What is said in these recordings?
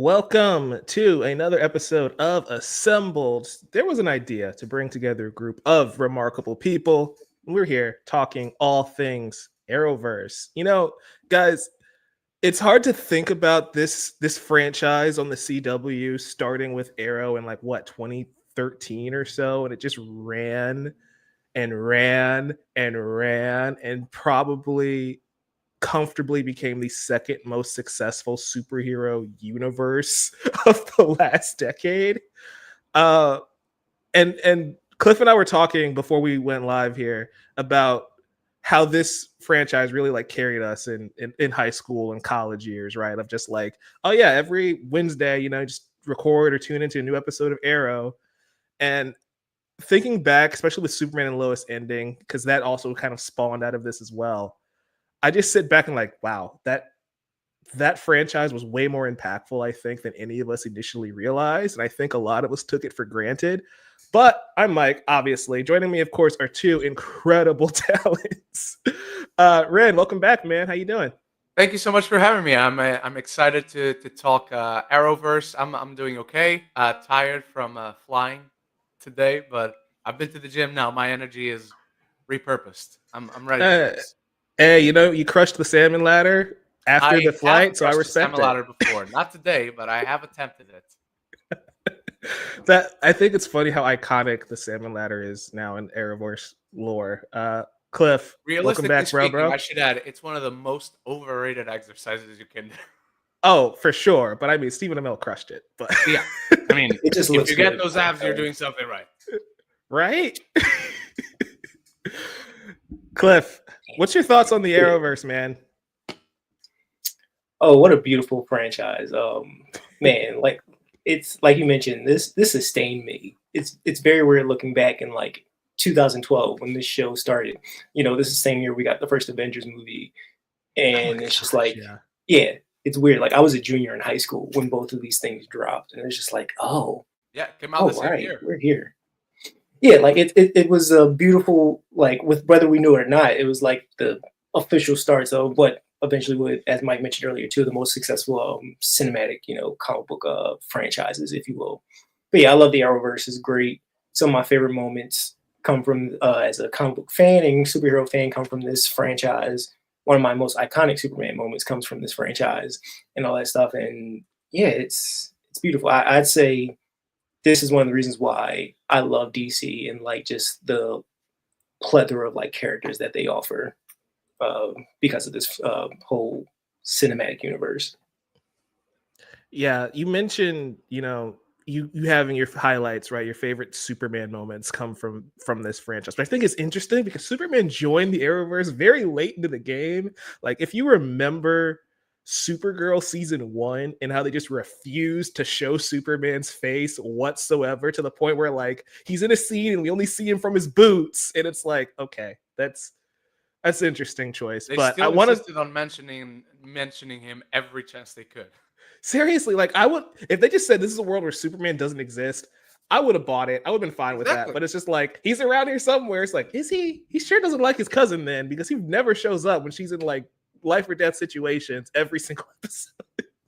Welcome to another episode of Assembled. There was an idea to bring together a group of remarkable people. We're here talking all things Arrowverse. Guys, it's hard to think about this franchise on the CW starting with Arrow in 2013 or so, and it just ran and ran and ran and probably comfortably became the second most successful superhero universe of the last decade. Uh, and Cliff and I were talking before we went live here about how this franchise really carried us in high school and college years, right? Of just oh yeah, every Wednesday, just record or tune into a new episode of Arrow. And thinking back, especially with Superman and Lois ending, because that also kind of spawned out of this as well. I just sit back and wow, that franchise was way more impactful, I think, than any of us initially realized. And I think a lot of us took it for granted. But I'm Mike, obviously. Joining me, of course, are two incredible talents. Ren, welcome back, man. How you doing? Thank you so much for having me. I'm excited to talk Arrowverse. I'm doing okay. Tired from flying today, but I've been to the gym now. My energy is repurposed. I'm ready for this. Hey, you crushed the salmon ladder after the flight, so I respect the salmon ladder before. Not today, but I have attempted it. I think it's funny how iconic the salmon ladder is now in Arrowverse lore. Cliff, welcome back, bro. I should add, it's one of the most overrated exercises you can do. Oh, for sure. But I mean, Stephen Amell crushed it. But yeah, I mean, it just if you get those abs, you're doing something right. Right? Cliff, what's your thoughts on the Arrowverse, man? Oh, what a beautiful franchise. Man, it's like you mentioned, this sustained me. It's very weird looking back in 2012 when this show started. This is the same year we got the first Avengers movie. And it's just yeah, it's weird. I was a junior in high school when both of these things dropped. And it's just oh. Yeah, it came out the same year. We're here. Yeah, it was a beautiful, with whether we knew it or not, it was the official starts of what eventually would, as Mike mentioned earlier, two of the most successful cinematic, comic book franchises, if you will. But yeah, I love the Arrowverse. It's great. Some of my favorite moments come from, as a comic book fan and superhero fan, come from this franchise. One of my most iconic Superman moments comes from this franchise and all that stuff. And yeah, it's beautiful. I'd say this is one of the reasons why I love DC and just the plethora of characters that they offer because of this whole cinematic universe. Yeah, you mentioned, you having your highlights, right? Your favorite Superman moments come from this franchise. But I think it's interesting because Superman joined the Arrowverse very late into the game. If you remember Supergirl season 1 and how they just refused to show Superman's face whatsoever, to the point where he's in a scene and we only see him from his boots, and it's okay, that's an interesting choice. They but still I insisted on mentioning him every chance they could. Seriously, I would, if they just said this is a world where Superman doesn't exist, I would have bought it. I would have been fine with that. But it's just he's around here somewhere. It's is he? He sure doesn't like his cousin then, because he never shows up when she's in life or death situations every single episode.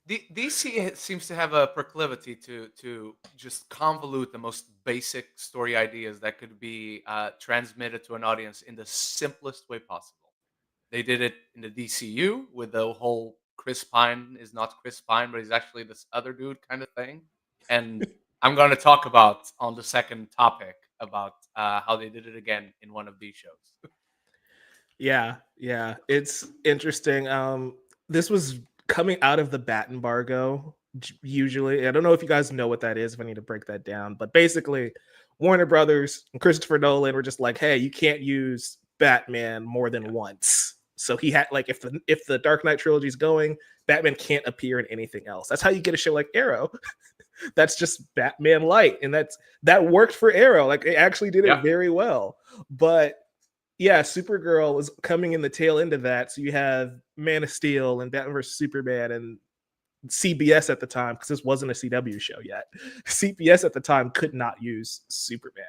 DC seems to have a proclivity to just convolute the most basic story ideas that could be transmitted to an audience in the simplest way possible. They did it in the DCU with the whole Chris Pine is not Chris Pine, but he's actually this other dude kind of thing. And I'm going to talk about on the second topic about how they did it again in one of these shows. Yeah, it's interesting. This was coming out of the Bat embargo. Usually, I don't know if you guys know what that is, if I need to break that down, but basically Warner Brothers and Christopher Nolan were just hey, you can't use Batman more than once. So he had if the Dark Knight trilogy is going, Batman can't appear in anything else. That's how you get a show like Arrow. That's just Batman light, and that worked for Arrow. It actually did it very well. But yeah, Supergirl was coming in the tail end of that. So you have Man of Steel and Batman vs Superman, and CBS at the time, because this wasn't a CW show yet. CBS at the time could not use Superman.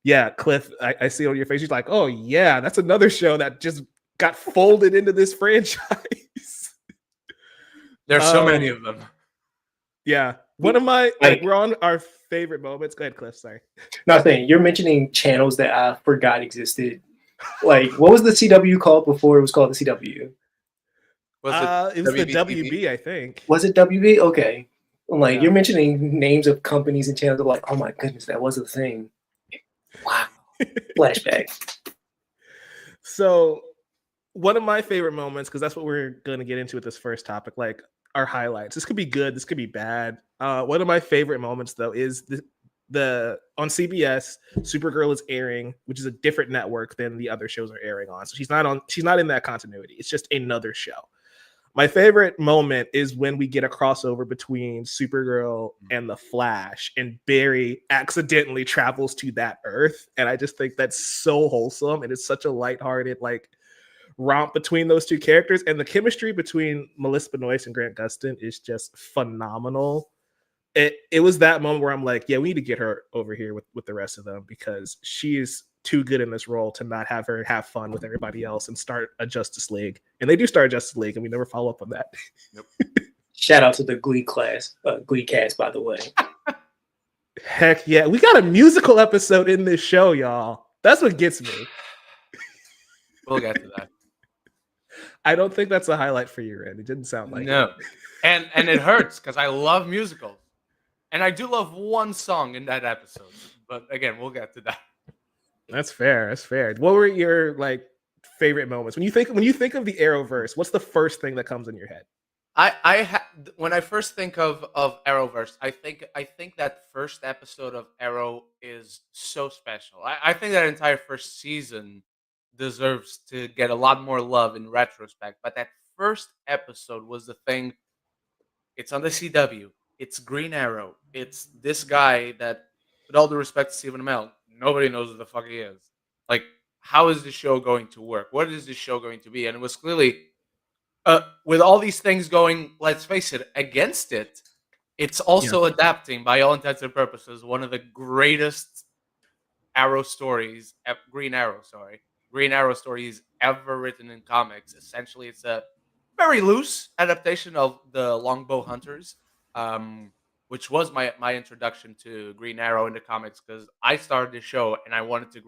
Yeah, Cliff, I see on your face, you're oh yeah, that's another show that just got folded into this franchise. There's so many of them. Yeah. One of my Like, we're on our favorite moments. Go ahead, Cliff. Sorry. nothing. You're mentioning channels that I forgot existed. Like, what was the CW called before it was called the CW? Was it It was the WBTV? WB, I think. Was it WB? Okay. I'm like, Yeah. you're mentioning names of companies and channels. I'm like, oh my goodness, that was a thing. Wow. Flashback. So one of my favorite moments, because that's what we're going to get into with this first topic, like our highlights. This could be good, this could be bad. One of my favorite moments though is the on CBS, Supergirl is airing, which is a different network than the other shows are airing on. So she's not in that continuity. It's just another show. My favorite moment is when we get a crossover between Supergirl and the Flash, and Barry accidentally travels to that Earth. And I just think that's so wholesome. And it's such a lighthearted, like, romp between those two characters. And the chemistry between Melissa Benoist and Grant Gustin is just phenomenal. It was that moment where I'm like, yeah, we need to get her over here with the rest of them, because she is too good in this role to not have her have fun with everybody else and start a Justice League. And they do start a Justice League, and we never follow up on that. Nope. Shout out to the Glee cast, by the way. Heck yeah. We got a musical episode in this show, y'all. That's what gets me. We'll get to that. I don't think that's a highlight for you, Randy. It didn't sound like No. it. And it hurts because I love musicals. And I do love one song in that episode. But again, we'll get to that. That's fair. That's fair. What were your like favorite moments when you think of the Arrowverse? What's the first thing that comes in your head? When I first think of Arrowverse, I think that first episode of Arrow is so special. I think that entire first season deserves to get a lot more love in retrospect. But that first episode was the thing. It's on the CW. It's Green Arrow. It's this guy that, with all due respect to Stephen Amell, nobody knows who the fuck he is. Like, how is this show going to work? What is this show going to be? And it was clearly, with all these things going, let's face it, against it, it's also adapting, by all intents and purposes, one of the greatest Green Arrow stories ever written in comics. Essentially, it's a very loose adaptation of the Longbow Hunters, which was my introduction to Green Arrow in the comics, because I started the show and I wanted to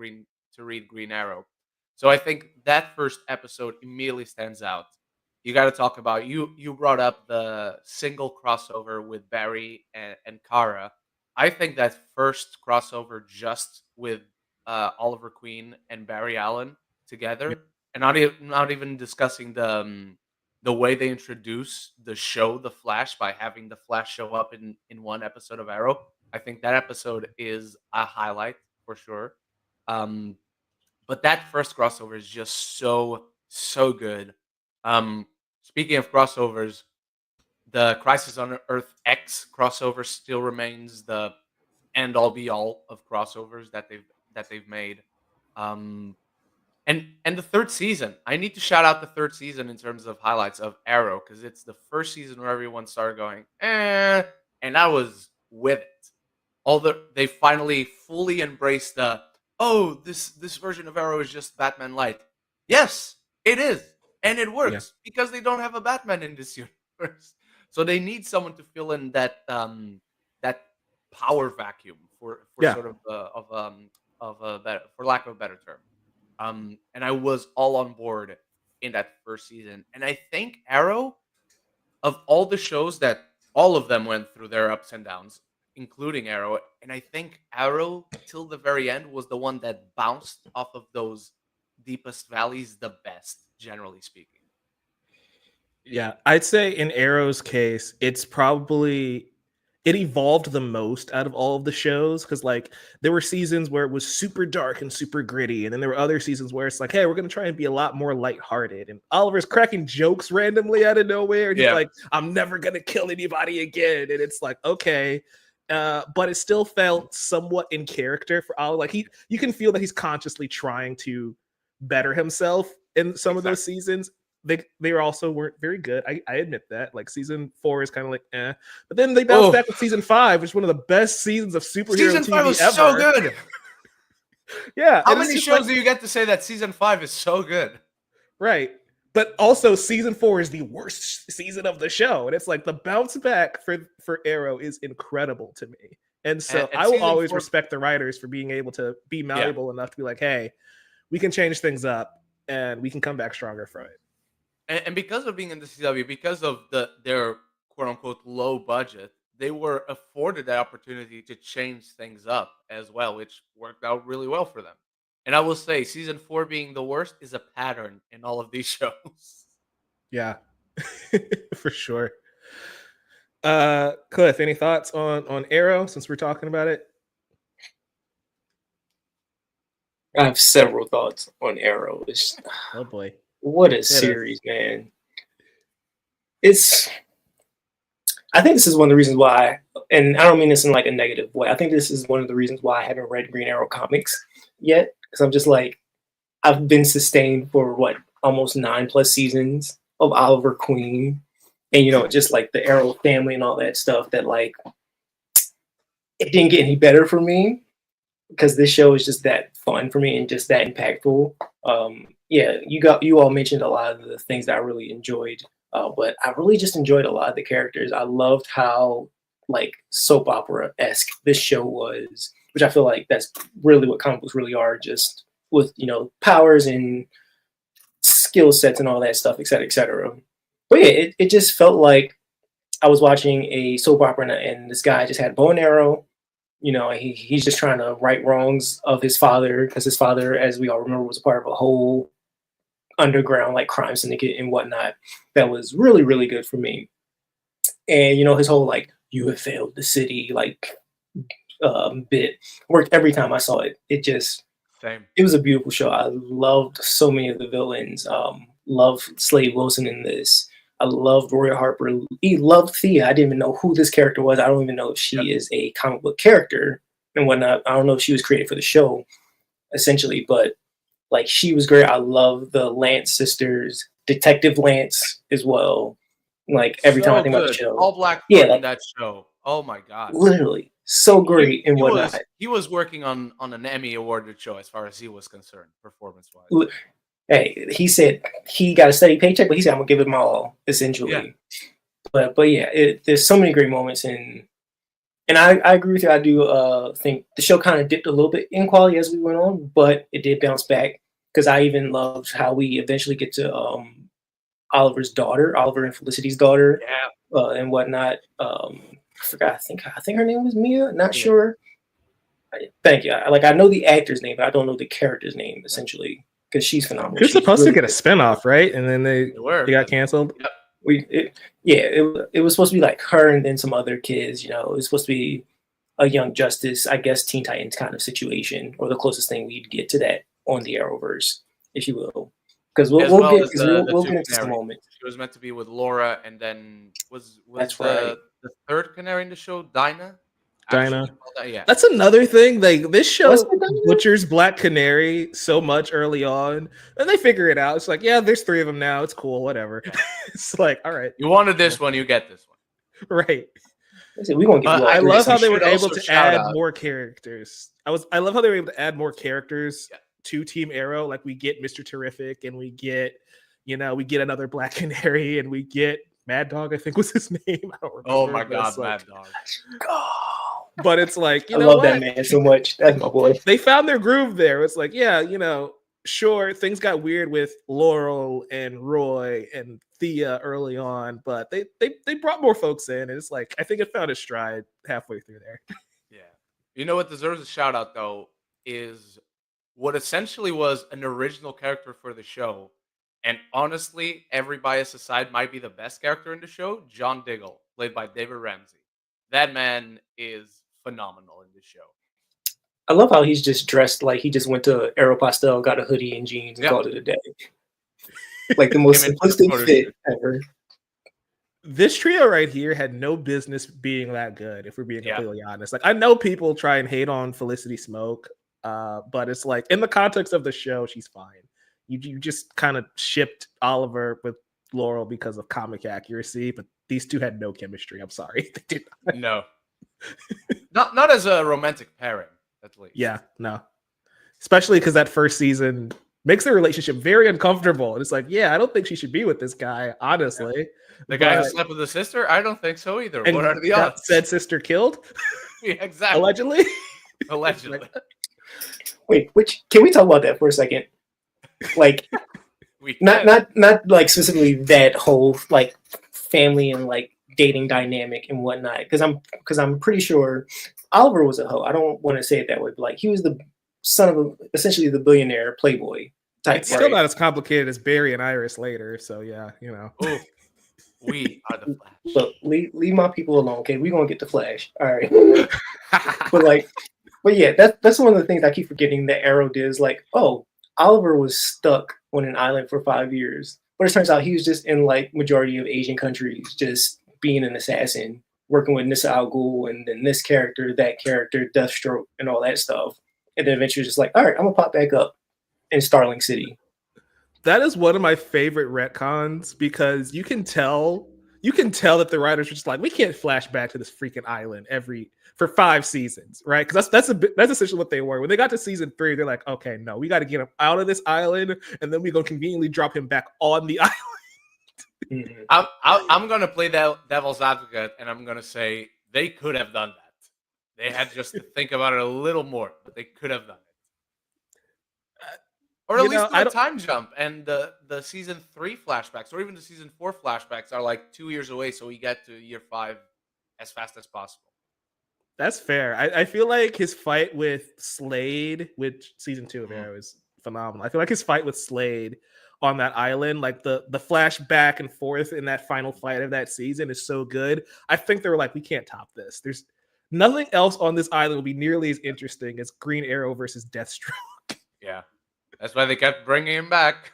read Green Arrow. So I think that first episode immediately stands out. You got to talk about, you brought up the single crossover with Barry and Kara. I think that first crossover just with Oliver Queen and Barry Allen together, and not even discussing the way they introduce the show, The Flash, by having the Flash show up in one episode of Arrow. I think that episode is a highlight for sure. But that first crossover is just so good. Speaking of crossovers, the Crisis on Earth X crossover still remains the end all be all of crossovers that they've made. And the third season, I need to shout out the third season in terms of highlights of Arrow, because it's the first season where everyone started going, and I was with it. Although they finally fully embraced this version of Arrow is just Batman Light. Yes, it is. And it works because they don't have a Batman in this universe. So they need someone to fill in that that power vacuum for sort of for lack of a better term. And I was all on board in that first season. And I think Arrow, of all the shows that all of them went through their ups and downs, including Arrow, and I think Arrow till the very end was the one that bounced off of those deepest valleys the best, generally speaking. Yeah, I'd say in Arrow's case, it evolved the most out of all of the shows, because like there were seasons where it was super dark and super gritty, and then there were other seasons where it's like, hey, we're gonna try and be a lot more lighthearted, and Oliver's cracking jokes randomly out of nowhere, and he's like, I'm never gonna kill anybody again, and it's like, okay. But it still felt somewhat in character for Oliver. Like you can feel that he's consciously trying to better himself in some of those seasons. They also weren't very good. I admit that. Like season 4 is kind of like but then they bounced back with season 5, which is one of the best seasons of superhero season TV 5 was ever. So good. Yeah. How many shows do you get to say that season 5 is so good? Right. But also, season 4 is the worst season of the show, and it's like the bounce back for Arrow is incredible to me. And so And I will season always 4, respect the writers for being able to be yeah. malleable enough to be like, hey, we can change things up and we can come back stronger from it. And because of being in the CW, because of their quote unquote low budget, they were afforded that opportunity to change things up as well, which worked out really well for them. And I will say, season 4 being the worst is a pattern in all of these shows. Yeah, for sure. Cliff, any thoughts on Arrow since we're talking about it? I have several thoughts on Arrow. Oh boy, What a hit us. series, man. I think this is one of the reasons why, and I don't mean this in like a negative way. I think this is one of the reasons why I haven't read Green Arrow comics yet. Because I'm just like, I've been sustained for what, almost 9+ seasons of Oliver Queen. And just like the Arrow family and all that stuff that like it didn't get any better for me because this show is just that fun for me and just that impactful. Yeah, you all mentioned a lot of the things that I really enjoyed, but I really just enjoyed a lot of the characters. I loved how like soap opera esque this show was, which I feel like that's really what comic books really are, just with powers and skill sets and all that stuff, et cetera, et cetera. But yeah, it just felt like I was watching a soap opera and this guy just had a bow and arrow. He's just trying to right wrongs of his father because his father, as we all remember, was a part of a whole underground like crime syndicate and whatnot. That was really, really good for me. And his whole like "you have failed the city" like bit worked every time I saw it. Same. It was a beautiful show. I loved so many of the villains. Loved Slade Wilson in this. I loved Roy Harper. He loved Thea. I didn't even know who this character was. I don't even know if she is a comic book character and whatnot. I don't know if she was created for the show, essentially, but like she was great. I love the Lance sisters, Detective Lance as well. Like every time I think about the show, All Black like, in that show. Oh my god, literally so great and whatnot. He was working on an Emmy awarded show as far as he was concerned, performance wise. Hey, he said he got a steady paycheck, but he said I'm gonna give it my all, essentially. Yeah. But yeah, there's so many great moments, and I agree with you. I do think the show kind of dipped a little bit in quality as we went on, but it did bounce back because I even loved how we eventually get to Oliver's daughter, Oliver and Felicity's daughter, and whatnot. I forgot. I think her name was Mia. Not sure. Thank you. I know the actor's name, but I don't know the character's name essentially. Because she's phenomenal. She's supposed to get a spinoff, right? And then they got canceled. Yep. It was supposed to be like her and then some other kids. It was supposed to be a Young Justice, I guess, Teen Titans kind of situation, or the closest thing we'd get to that on the Arrowverse, if you will. Because we'll get into some moment. She was meant to be with Laura, and then was That's the third canary in the show Dinah? Dinah. That's another thing. Like this show butchers Black Canary so much early on, and they figure it out. It's like, yeah, there's 3 of them now. It's cool, whatever. Yeah. It's like, all right, you wanted this one, you get this one, right? We gonna get. I love how they were able to add more characters. I love how they were able to add more characters to Team Arrow. Like we get Mr. Terrific, and we get another Black Canary, and we get Mad Dog. I think was his name. I don't remember. Oh my god, Mad Dog. But it's like, I love that man so much. That's my boy. They found their groove there. It's like, yeah, sure, things got weird with Laurel and Roy and Thea early on, but they brought more folks in, and it's like I think it found its stride halfway through there. Yeah. You know what deserves a shout out though is what essentially was an original character for the show. And honestly, every bias aside, might be the best character in the show, John Diggle, played by David Ramsey. That man is phenomenal in this show. I love how he's just dressed like he just went to Aeropostale, got a hoodie and jeans, and called it a day. Like the most simplistic fit ever. This trio right here had no business being that good, if we're being completely honest. Like I know people try and hate on Felicity Smoke, but it's like in the context of the show, she's fine. You just kind of shipped Oliver with Laurel because of comic accuracy, but these two had no chemistry. I'm sorry. They did not. No. Not as a romantic pairing, at least. Yeah, no. Especially because that first season, makes their relationship very uncomfortable. And it's like, yeah, I don't think she should be with this guy, honestly. The guy who But- slept with the sister? I don't think so either. and What are the got odds? said sister killed, Yeah, exactly. allegedly. Allegedly. Wait, which can we talk about that for a second? Like, We can. not like specifically that whole like family and like dating dynamic and whatnot. Because I'm pretty sure Oliver was a hoe. I don't want to say it that way, but like he was the son of essentially the billionaire playboy type. It's still not as complicated as Barry and Iris later. So yeah, you know. Ooh, we are the Flash. Look, leave my people alone, okay? We're gonna get the Flash. All right. But yeah, that's one of the things I keep forgetting that Arrow did is like, oh, Oliver was stuck on an island for 5 years. But it turns out he was just in like majority of Asian countries, just being an assassin, working with Nissa Al Ghul and then this character, that character, Deathstroke, and all that stuff. And then eventually just like, all right, I'm gonna pop back up in Starling City. That is one of my favorite retcons because you can tell that the writers are just like, we can't flash back to this freaking island for 5 seasons, right? Because that's essentially what they were. When they got to season 3, they're like, okay, no, we got to get him out of this island, and then we go conveniently drop him back on the island. Mm-hmm. I'm gonna play devil's advocate, and I'm gonna say they could have done that. They had just to think about it a little more, but they could have done it, or at least do a time jump. And the season 3 flashbacks, or even the season 4 flashbacks, are like 2 years away, so we get to year 5 as fast as possible. That's fair. I feel like his fight with Slade, which season 2 of Arrow is phenomenal. I feel like his fight with Slade on that island, like the flash back and forth in that final fight of that season is so good. I think they were like, we can't top this. There's nothing else on this island will be nearly as interesting as Green Arrow versus Deathstroke. Yeah, that's why they kept bringing him back.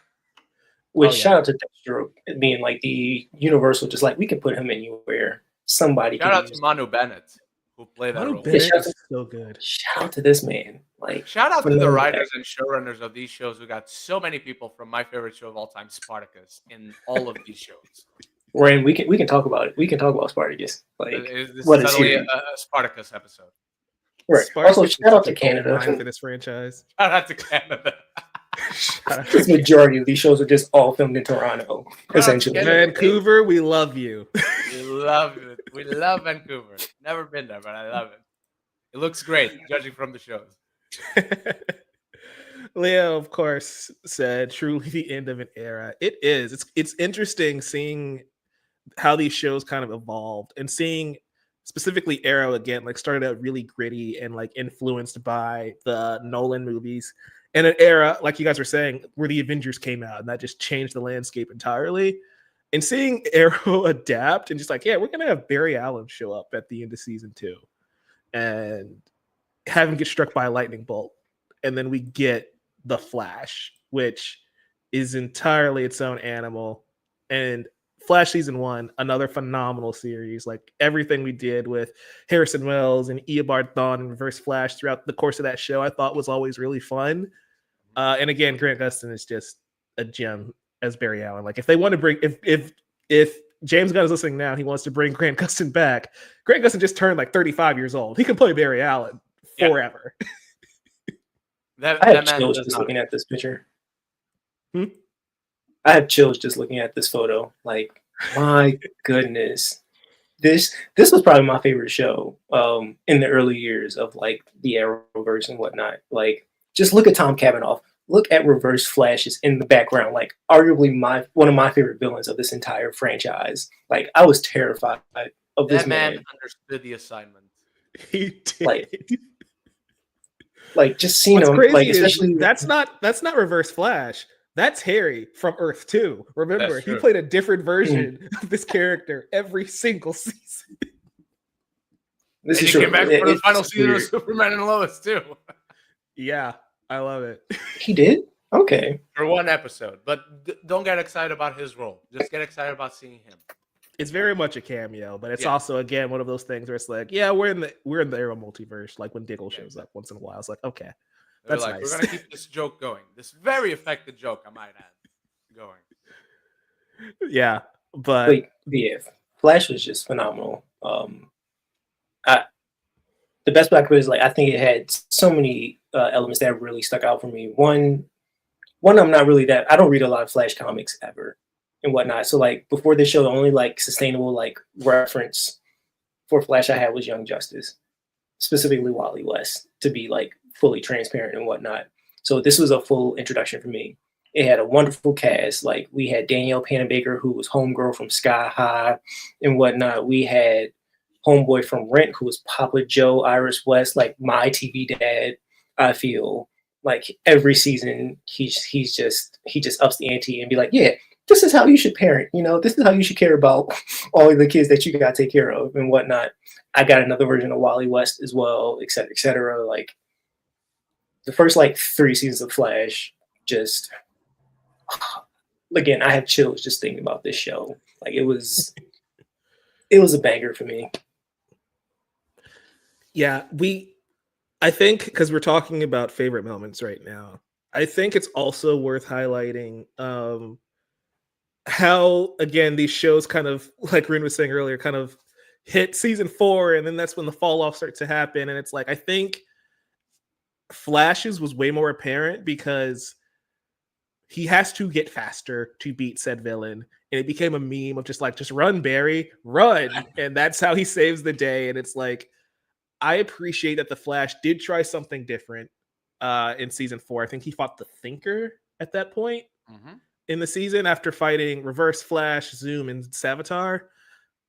Which shout out to Deathstroke being like the universal, just like we can put him anywhere. Somebody shout out to Manu Bennett, who played that role. Bennett is so good. Shout out to this man. Like, shout out to the writers and showrunners of these shows who got so many people from my favorite show of all time, Spartacus, in all of these shows. Ryan, we can talk about it. We can talk about Spartacus. Like, this is suddenly a Spartacus episode. Right. Spartacus also, shout out to Canada for this franchise. Shout out to Canada. The majority of these shows are just all filmed in Toronto, essentially. Vancouver, we love you. We love it. We love Vancouver. Never been there, but I love it. It looks great, judging from the shows. Leo, of course, said truly the end of an era. It is. It's interesting seeing how these shows kind of evolved and seeing specifically Arrow again, like started out really gritty and like influenced by the Nolan movies. And an era, like you guys were saying, where the Avengers came out and that just changed the landscape entirely. And seeing Arrow adapt and just like, yeah, we're going to have Barry Allen show up at the end of season 2 and have him get struck by a lightning bolt. And then we get the Flash, which is entirely its own animal. And Flash season 1, another phenomenal series. Like everything we did with Harrison Wells and Eobard Thawne and Reverse Flash throughout the course of that show, I thought was always really fun. And again, Grant Gustin is just a gem as Barry Allen. Like if they want to bring, if James Gunn is listening now, he wants to bring Grant Gustin back. Grant Gustin just turned like 35 years old. He can play Barry Allen forever. I have chills just looking at this picture. I have chills just looking at this photo. Like, my goodness. This was probably my favorite show in the early years of like the Arrowverse and whatnot. Like, just look at Tom Cavanaugh. Look at Reverse Flashes in the background. Like, arguably one of my favorite villains of this entire franchise. Like, I was terrified of this man. That man understood the assignment. He did. Like just seeing What's him, crazy like is especially that's not Reverse Flash. That's Harry from Earth 2. Remember, he played a different version of this character every single season. This and is he came back for the final season weird. of Superman and Lois too. Yeah, I love it. He did? Okay. For one episode, but don't get excited about his role. Just get excited about seeing him. It's very much a cameo, but it's also again one of those things where it's like, yeah, we're in the Arrow multiverse. Like when Diggle shows up once in a while, it's like, okay, that's like, nice. We're gonna keep this joke going. This very effective joke, I might add, going. Yeah, but yeah, Flash was just phenomenal. The best way I could put it is like I think it had so many elements that really stuck out for me. One one, I'm not really that. I don't read a lot of Flash comics ever and whatnot. So like before this show, the only like sustainable like reference for Flash I had was Young Justice, specifically Wally West, to be like fully transparent and whatnot. So this was a full introduction for me. It had a wonderful cast. Like we had Danielle Panabaker, who was Homegirl from Sky High and whatnot. We had Homeboy from Rent, who was Papa Joe Iris West, like my TV dad. I feel like every season he just ups the ante and be like, yeah, this is how you should parent. You know, this is how you should care about all of the kids that you got to take care of and whatnot. I got another version of Wally West as well, et cetera, et cetera. Like the first like 3 seasons of Flash, just again, I have chills just thinking about this show. Like it was a banger for me. Yeah, I think because we're talking about favorite moments right now, I think it's also worth highlighting how, again, these shows kind of, like Rune was saying earlier, kind of hit season 4, and then that's when the fall off starts to happen. And it's like, I think Flash's was way more apparent because he has to get faster to beat said villain. And it became a meme of just like, just run, Barry, run. And that's how he saves the day. And it's like, I appreciate that the Flash did try something different in season 4. I think he fought the Thinker at that point in the season after fighting Reverse Flash, Zoom, and Savitar.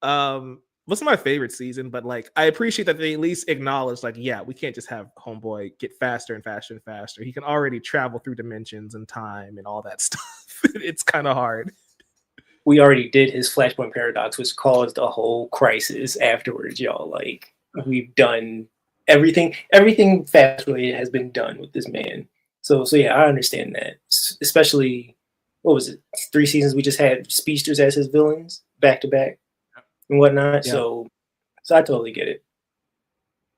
Wasn't my favorite season, but like I appreciate that they at least acknowledge, like, yeah, we can't just have Homeboy get faster and faster and faster. He can already travel through dimensions and time and all that stuff. It's kind of hard. We already did his Flashpoint Paradox, which caused a whole crisis afterwards, y'all. Like we've done everything fast related has been done with this man. So yeah, I understand that. Especially, what was it? 3 seasons we just had speedsters as his villains back to back and whatnot. Yeah. So I totally get it.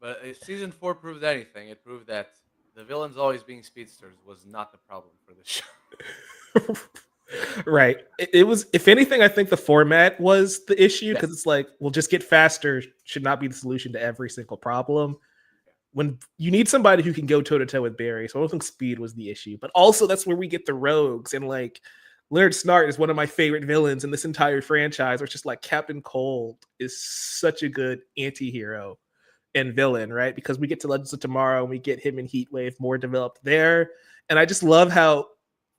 But if season 4 proved anything, it proved that the villains always being speedsters was not the problem for the show. Right. It was, if anything, I think the format was the issue because it's like, well, just get faster should not be the solution to every single problem. When you need somebody who can go toe to toe with Barry, so I don't think speed was the issue. But also, that's where we get the rogues, and like Leonard Snart is one of my favorite villains in this entire franchise. Where it's just like Captain Cold is such a good anti-hero and villain, right? Because we get to Legends of Tomorrow and we get him in Heatwave more developed there. And I just love how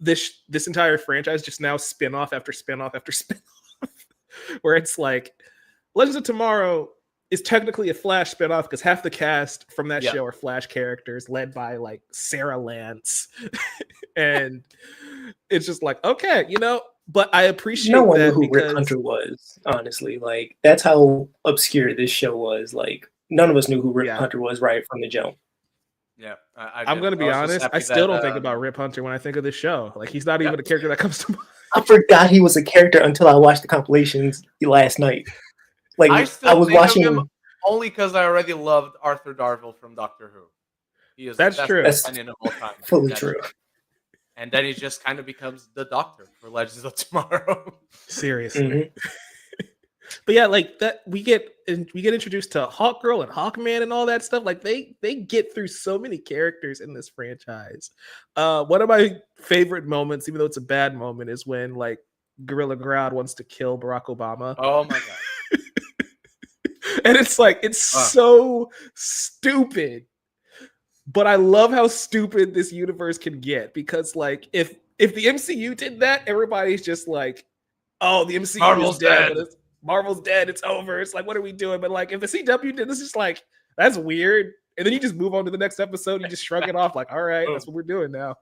this entire franchise just now spin-off after spin-off after spin-off, where it's like Legends of Tomorrow is technically a Flash spin-off because half the cast from that show are Flash characters led by like Sarah Lance. And it's just like, okay, you know, but I appreciate no one that knew who because Rip Hunter was, honestly. Like that's how obscure this show was. Like none of us knew who Rip Hunter was right from the jump. Yeah, I'm going to be honest. I still don't think about Rip Hunter when I think of this show. Like he's not even a character that comes to mind. I forgot he was a character until I watched the compilations last night. Like I was watching him only because I already loved Arthur Darvill from Doctor Who. He is that's true. That's of all time. Fully true. And then he just kind of becomes the Doctor for Legends of Tomorrow. Seriously. Mm-hmm. But yeah, like that we get introduced to Hawkgirl and Hawkman and all that stuff. Like they get through so many characters in this franchise. One of my favorite moments, even though it's a bad moment, is when like Gorilla Grodd wants to kill Barack Obama. Oh my god. And it's like it's so stupid. But I love how stupid this universe can get because like if the MCU did that, everybody's just like, oh, the MCU is dead. Marvel's dead. It's over. It's like, what are we doing? But like, if the CW did this, it's like, that's weird. And then you just move on to the next episode. You just shrug it off, like, all right, that's what we're doing now.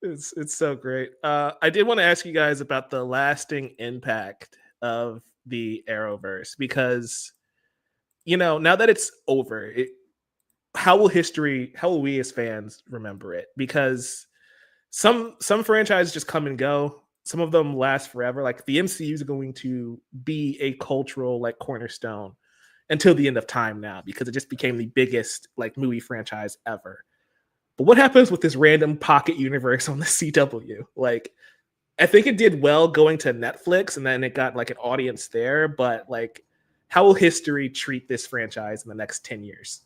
It's so great. I did want to ask you guys about the lasting impact of the Arrowverse because, you know, now that it's over, how will we as fans remember it? Because some franchises just come and go. Some of them last forever. Like the MCU is going to be a cultural like cornerstone until the end of time now because it just became the biggest like movie franchise ever. But what happens with this random pocket universe on the CW? Like, I think it did well going to Netflix and then it got like an audience there. But like, how will history treat this franchise in the next 10 years?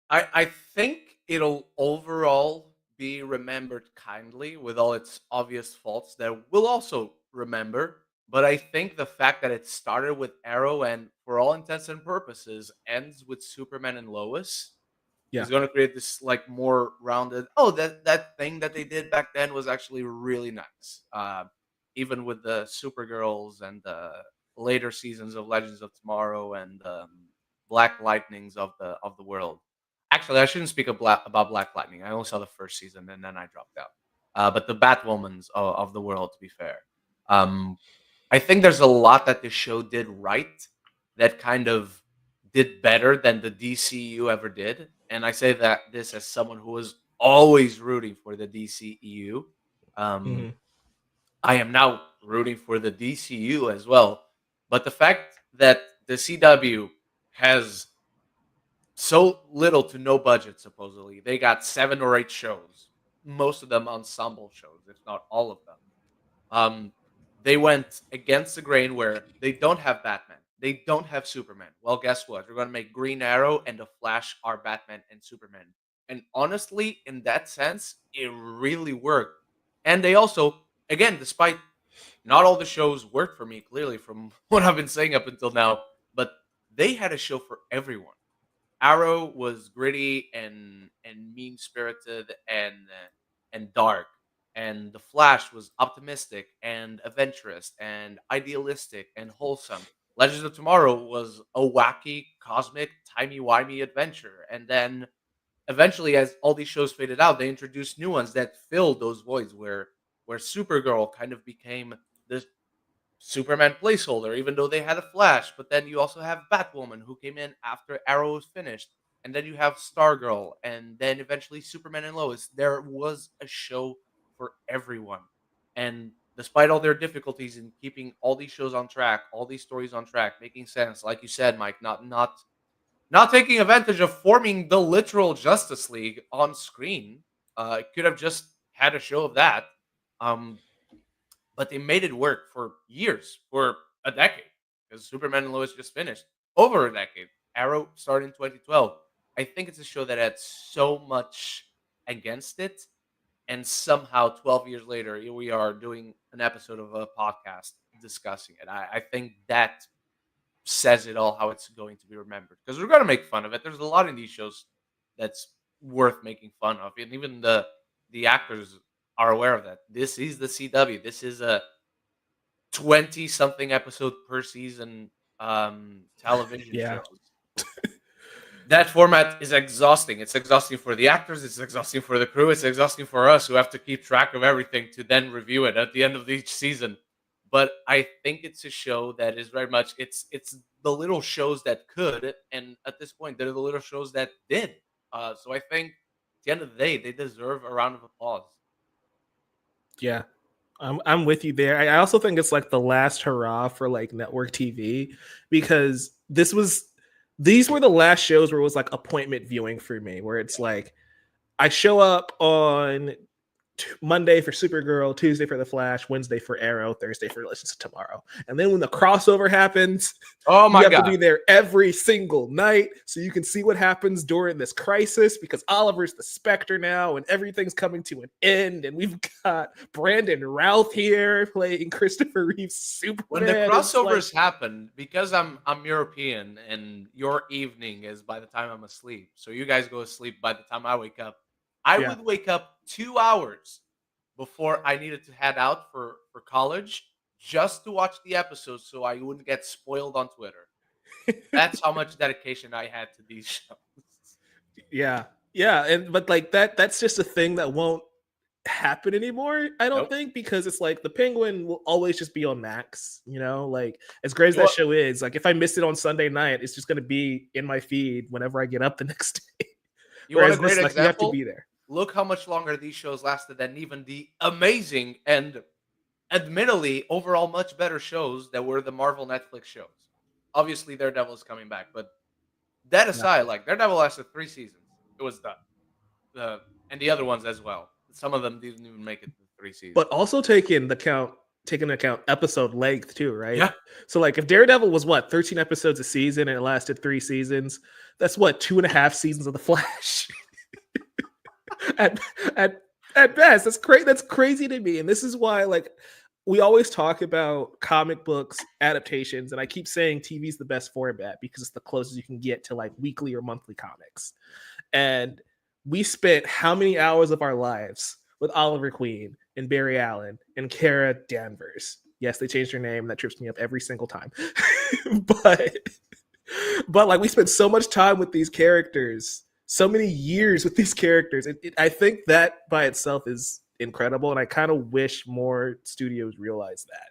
I think it'll overall be remembered kindly with all its obvious faults that we'll also remember. But I think the fact that it started with Arrow and, for all intents and purposes, ends with Superman and Lois Yeah. is going to create this like more rounded. Oh, that thing that they did back then was actually really nice. Even with the Supergirls and the later seasons of Legends of Tomorrow and Black Lightnings of the world. Actually, I shouldn't speak about Black Lightning. I only saw the first season and then I dropped out. But the Batwomans of the world, to be fair, um, I think there's a lot that the show did right that kind of did better than the DCU ever did. And I say that this as someone who was always rooting for the DCEU. Um, Hmm. I am now rooting for the DCU as well. But the fact that the CW has so little to no budget, supposedly, they got 7 or 8 shows, most of them ensemble shows, if not all of them. Um, they went against the grain where they don't have Batman. They don't have Superman. Well, guess what? We're going to make Green Arrow and The Flash are Batman and Superman. And honestly, in that sense, it really worked. And they also, again, despite not all the shows worked for me, clearly, from what I've been saying up until now, but they had a show for everyone. Arrow was gritty and mean spirited and dark, and the Flash was optimistic and adventurous and idealistic and wholesome. Legends of Tomorrow was a wacky, cosmic, timey-wimey adventure, and then eventually, as all these shows faded out, they introduced new ones that filled those voids where Supergirl kind of became this Superman placeholder, even though they had a Flash. But then you also have Batwoman, who came in after Arrow was finished. And then you have Stargirl, and then eventually Superman and Lois. There was a show for everyone. And despite all their difficulties in keeping all these shows on track, all these stories on track, making sense, like you said, Mike, not taking advantage of forming the literal Justice League on screen. Could have just had a show of that. Um, but they made it work for years, for a decade, because Superman and Lois just finished over a decade. Arrow started in 2012. I think it's a show that had so much against it, and somehow 12 years later, here we are doing an episode of a podcast discussing it. I think that says it all how it's going to be remembered, because we're going to make fun of it. There's a lot in these shows that's worth making fun of, and even the actors are aware of that. This is the CW. This is a 20 something episode per season television Yeah. shows. That format is exhausting. It's exhausting for the actors, it's exhausting for the crew, it's exhausting for us who have to keep track of everything to then review it at the end of each season. But I think it's a show that is very much it's the little shows that could, and at this point they're the little shows that did. So I think at the end of the day, they deserve a round of applause. Yeah. I'm with you there. I also think it's like the last hurrah for like network TV, because these were the last shows where it was like appointment viewing for me, where it's like I show up on Monday for Supergirl, Tuesday for the Flash, Wednesday for Arrow, Thursday for Legends of Tomorrow. And then when the crossover happens, Oh you my have to god. be there every single night so you can see what happens during this crisis, because Oliver's the Spectre now and everything's coming to an end. And we've got Brandon Routh here playing Christopher Reeve's Superman. When the It's like, crossovers happen, because I'm European and your evening is by the time I'm asleep, so you guys go to sleep by the time I wake up. I yeah. would wake up 2 hours before I needed to head out for college just to watch the episodes so I wouldn't get spoiled on Twitter. That's how much dedication I had to these shows. Yeah. Yeah. And but like that's just a thing that won't happen anymore, I don't Nope. think, because it's like the Penguin will always just be on Max, you know, like as great as You that know show is, like if I miss it on Sunday night, it's just going to be in my feed whenever I get up the next day. you want a Whereas great this, like, you have to be example? there. Look how much longer these shows lasted than even the amazing and admittedly overall much better shows that were the Marvel Netflix shows. Obviously, Daredevil is coming back, but that Yeah. aside, like Daredevil lasted 3 seasons. It was done. And the other ones as well. Some of them didn't even make it to 3 seasons. But also taking into account episode length too, right? Yeah. So like if Daredevil was what 13 episodes a season and it lasted 3 seasons, that's what 2.5 seasons of the Flash. at At best, that's crazy. That's crazy to me, and this is why, like, we always talk about comic books adaptations, and I keep saying TV is the best format because it's the closest you can get to like weekly or monthly comics. And we spent how many hours of our lives with Oliver Queen and Barry Allen and Kara Danvers? Yes, they changed her name, and that trips me up every single time. but but like we spent so much time with these characters, so many years with these characters. I think that by itself is incredible, and I kind of wish more studios realized that.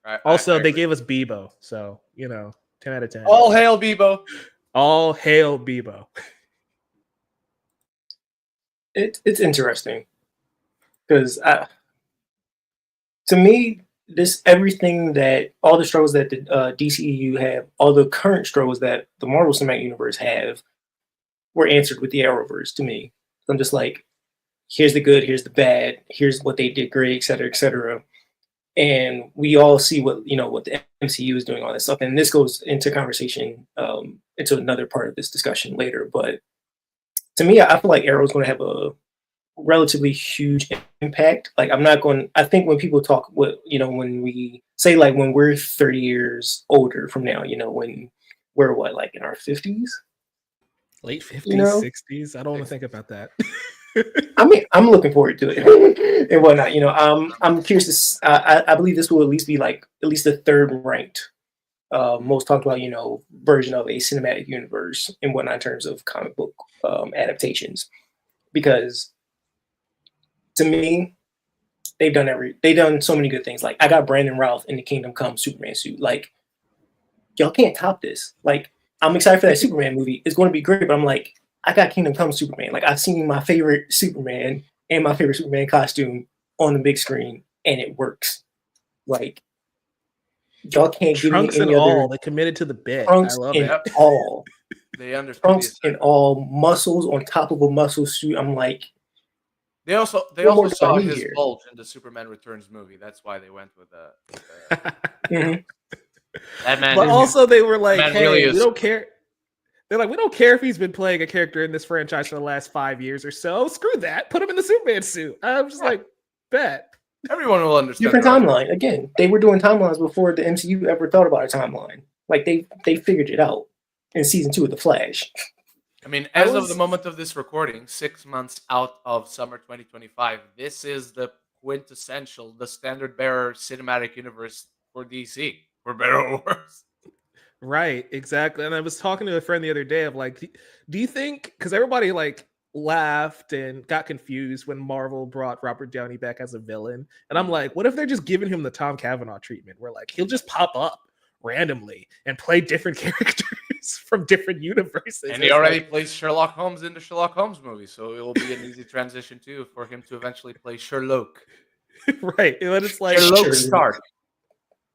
Yeah. Also, I they agree. gave us Bebo, so 10 out of 10. All hail Bebo. All hail Bebo. It's interesting because to me, this everything that all the struggles that the DCEU have, all the current struggles that the Marvel Cinematic Universe have, were answered with the Arrowverse. To me, I'm just like, here's the good, here's the bad, here's what they did great, et cetera, et cetera. And we all see what the MCU is doing, all this stuff. And this goes into conversation into another part of this discussion later. But to me, I feel like Arrow is going to have a relatively huge impact. Like I think when people talk, when we say like when we're 30 years older from now, when we're like in our 50s, late 50s, 60s. I don't want to think about that. I mean, I'm looking forward to it and whatnot. I'm curious I believe this will at least be like at least the third ranked most talked about, version of a cinematic universe and whatnot in terms of comic book adaptations. Because to me, they've done so many good things. Like I got Brandon Routh in the Kingdom Come Superman suit. Like y'all can't top this. Like I'm excited for that Superman movie. It's going to be great, but I'm like, I got Kingdom Come Superman. Like I've seen my favorite Superman and my favorite Superman costume on the big screen, and it works. Like y'all can't give me any other. They committed to the bit. Trunks I love and it. all. They understood Trunks and all, muscles on top of a muscle suit. I'm like, they also saw his bulge in the Superman Returns movie. That's why they went with mm-hmm. That man. But also they were like, hey, really we don't care. They're like, we don't care if he's been playing a character in this franchise for the last 5 years or so. Screw that. Put him in the Superman suit. I'm just like, bet. Everyone will understand. Different timeline. Again, they were doing timelines before the MCU ever thought about a timeline. Like they figured it out in season 2 of The Flash. I mean, as of the moment of this recording, 6 months out of summer 2025, this is the quintessential, the standard bearer cinematic universe for DC, for better or worse. Right, exactly. And I was talking to a friend the other day of like, do you think, because everybody like laughed and got confused when Marvel brought Robert Downey back as a villain. And I'm like, what if they're just giving him the Tom Cavanaugh treatment where like he'll just pop up randomly and play different characters from different universes? And he already plays Sherlock Holmes in the Sherlock Holmes movie, so it will be an easy transition too for him to eventually play Sherlock. Right. And it's like Sherlock Stark.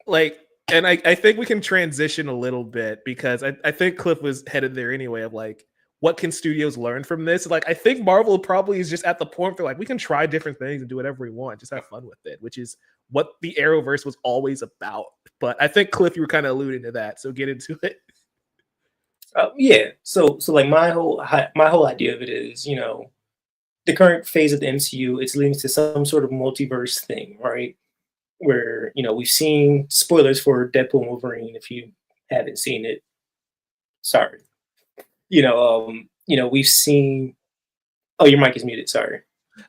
Like, and I think we can transition a little bit because I think Cliff was headed there anyway of like, what can studios learn from this? Like, I think Marvel probably is just at the point where like, we can try different things and do whatever we want, just have fun with it, which is what the Arrowverse was always about. But I think Cliff, you were kind of alluding to that, so get into it. Yeah. So like my whole idea of it is, the current phase of the MCU, it's leading to some sort of multiverse thing, right? Where we've seen spoilers for Deadpool and Wolverine. If you haven't seen it, sorry. We've seen. Oh, your mic is muted. Sorry.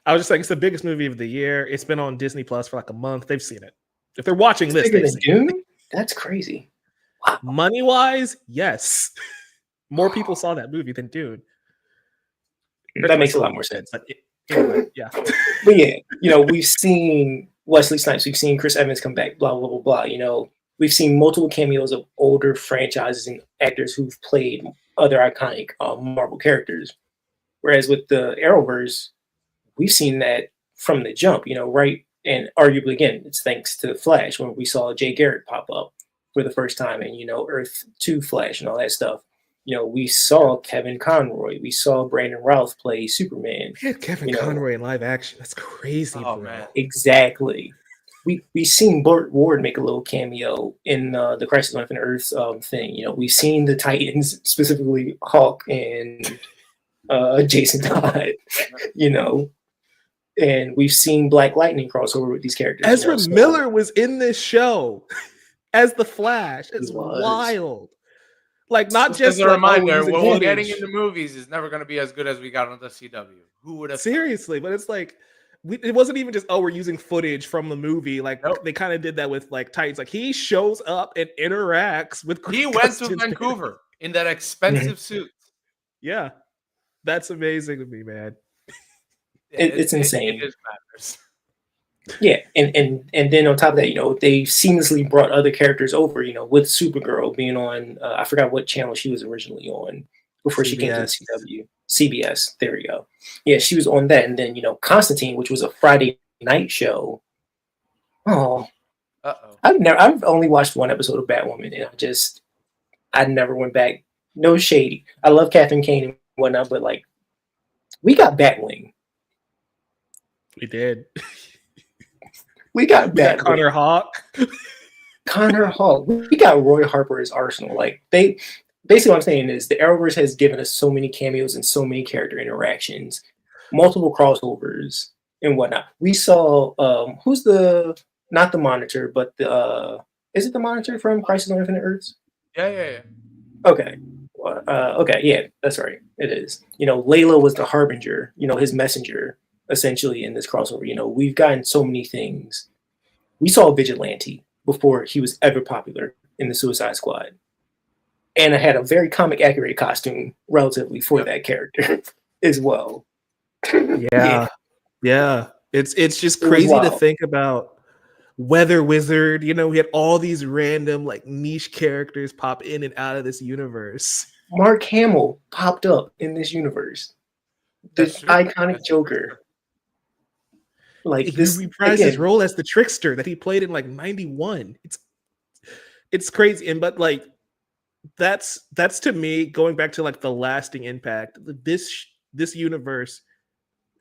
I was just like, it's the biggest movie of the year. It's been on Disney Plus for like a month. They've seen it. If they're watching this, they've seen Dune? it. That's crazy. Wow. Money wise, yes. More people saw that movie than Dune. That makes a lot more sense. But anyway, yeah. But yeah, we've seen Wesley Snipes, we've seen Chris Evans come back, blah, blah, blah, blah. We've seen multiple cameos of older franchises and actors who've played other iconic Marvel characters. Whereas with the Arrowverse, we've seen that from the jump, right? And arguably, again, it's thanks to Flash when we saw Jay Garrick pop up for the first time and, Earth 2 Flash and all that stuff. We saw Kevin Conroy. We saw Brandon Routh play Superman. We had Kevin Conroy in live action. That's crazy, bro. Man. Exactly. We've seen Burt Ward make a little cameo in the Crisis on Infinite Earths thing. We've seen the Titans, specifically Hawk and Jason Todd. And we've seen Black Lightning crossover with these characters. Ezra So Miller was in this show as the Flash. he It's was. wild. Like, not Just as just a like, oh, we're reminder, using what we're getting in footage. the movies is never going to be as good as we got on the CW. Who would have thought? Seriously, but it's like it wasn't even just, oh, we're using footage from the movie. Like, Nope. they kind of did that with like Titans. Like, he shows up and interacts with He went to Vancouver in that expensive suit. Yeah, that's amazing to me, man. It's insane. It just matters. Yeah, and then on top of that, they seamlessly brought other characters over. With Supergirl being on, I forgot what channel she was originally on before she came to the CBS. CW. CBS. There we go. Yeah, she was on that, and then Constantine, which was a Friday night show. Oh, I've only watched one episode of Batwoman, and I never went back. No shady. I love Catherine Kane and whatnot, but like, we got Batwing. We did. We got Connor Hawk. Connor Hawk. We got Roy Harper as Arsenal. Like, basically what I'm saying is the Arrowverse has given us so many cameos and so many character interactions, multiple crossovers and whatnot. We saw who's not the Monitor, but is it the Monitor from Crisis on Infinite Earths? Yeah. Okay. Okay, yeah, that's right. It is. Layla was the Harbinger, his messenger, essentially, in this crossover. We've gotten so many things. We saw Vigilante before he was ever popular in the Suicide Squad. And I had a very comic accurate costume relatively for that character as well. Yeah. It's just crazy to think about. Weather Wizard, we had all these random like niche characters pop in and out of this universe. Mark Hamill popped up in this universe. This iconic Joker. Like, he this reprised his role as the Trickster that he played in like 91. It's crazy. And but like that's to me, going back to like the lasting impact. This universe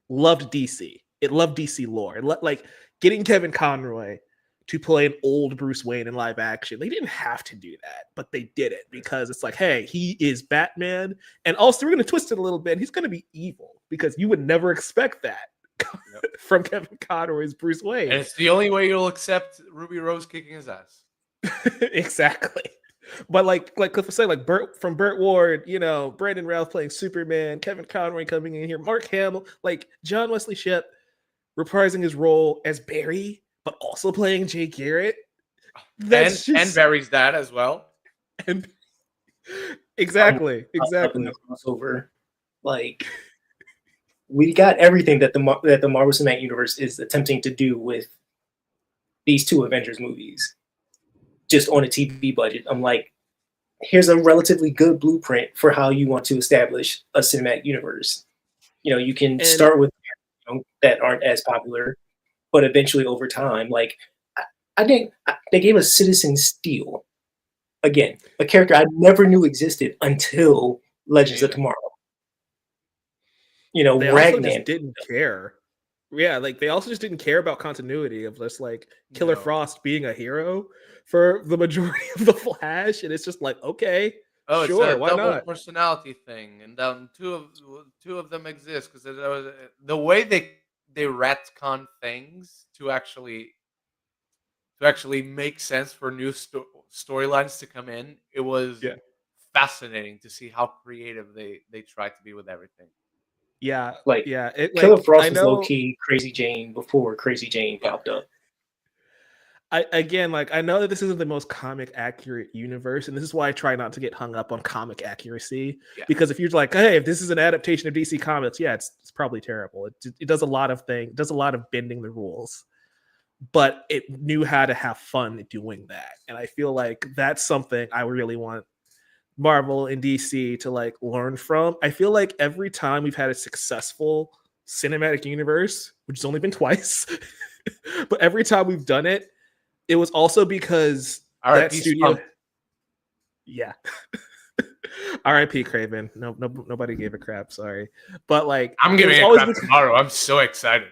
loved DC. It loved DC lore. Like getting Kevin Conroy to play an old Bruce Wayne in live action. They didn't have to do that, but they did it because it's like, hey, he is Batman. And also, we're going to twist it a little bit. He's going to be evil because you would never expect that from Kevin Conroy's Bruce Wayne. And it's the only way you'll accept Ruby Rose kicking his ass. Exactly. But like Cliff was saying, like from Burt Ward, Brandon Routh playing Superman, Kevin Conroy coming in here, Mark Hamill, like John Wesley Shipp reprising his role as Barry, but also playing Jay Garrett. And Barry's dad as well. And exactly. Crossover. Like, we got everything that the Marvel Cinematic Universe is attempting to do with these two Avengers movies, just on a TV budget. I'm like, here's a relatively good blueprint for how you want to establish a cinematic universe. You can start with that aren't as popular, but eventually over time, like I think they gave us Citizen Steel, again, a character I never knew existed until Legends of Tomorrow. They Ragman also just didn't care. Yeah, like they also just didn't care about continuity of just like Killer Frost being a hero for the majority of the Flash, and it's just like, okay, sure, it's why a not? double personality thing, and two of them exist because the way they retcon things to actually make sense for new storylines to come in. It was fascinating to see how creative they tried to be with everything. Yeah, Killer Frost was low key Crazy Jane before Crazy Jane popped up. I know that this isn't the most comic accurate universe, and this is why I try not to get hung up on comic accuracy. Yeah. Because if you're like, hey, if this is an adaptation of DC Comics, it's probably terrible. It does a lot of things, does a lot of bending the rules, but it knew how to have fun doing that. And I feel like that's something I really want Marvel and DC to like learn from. I feel like every time we've had a successful cinematic universe, which has only been twice, but every time we've done it, it was also because that studio. Yeah. R.I.P. Craven. No, nobody gave a crap. Sorry, but like I'm giving it crap tomorrow. I'm so excited.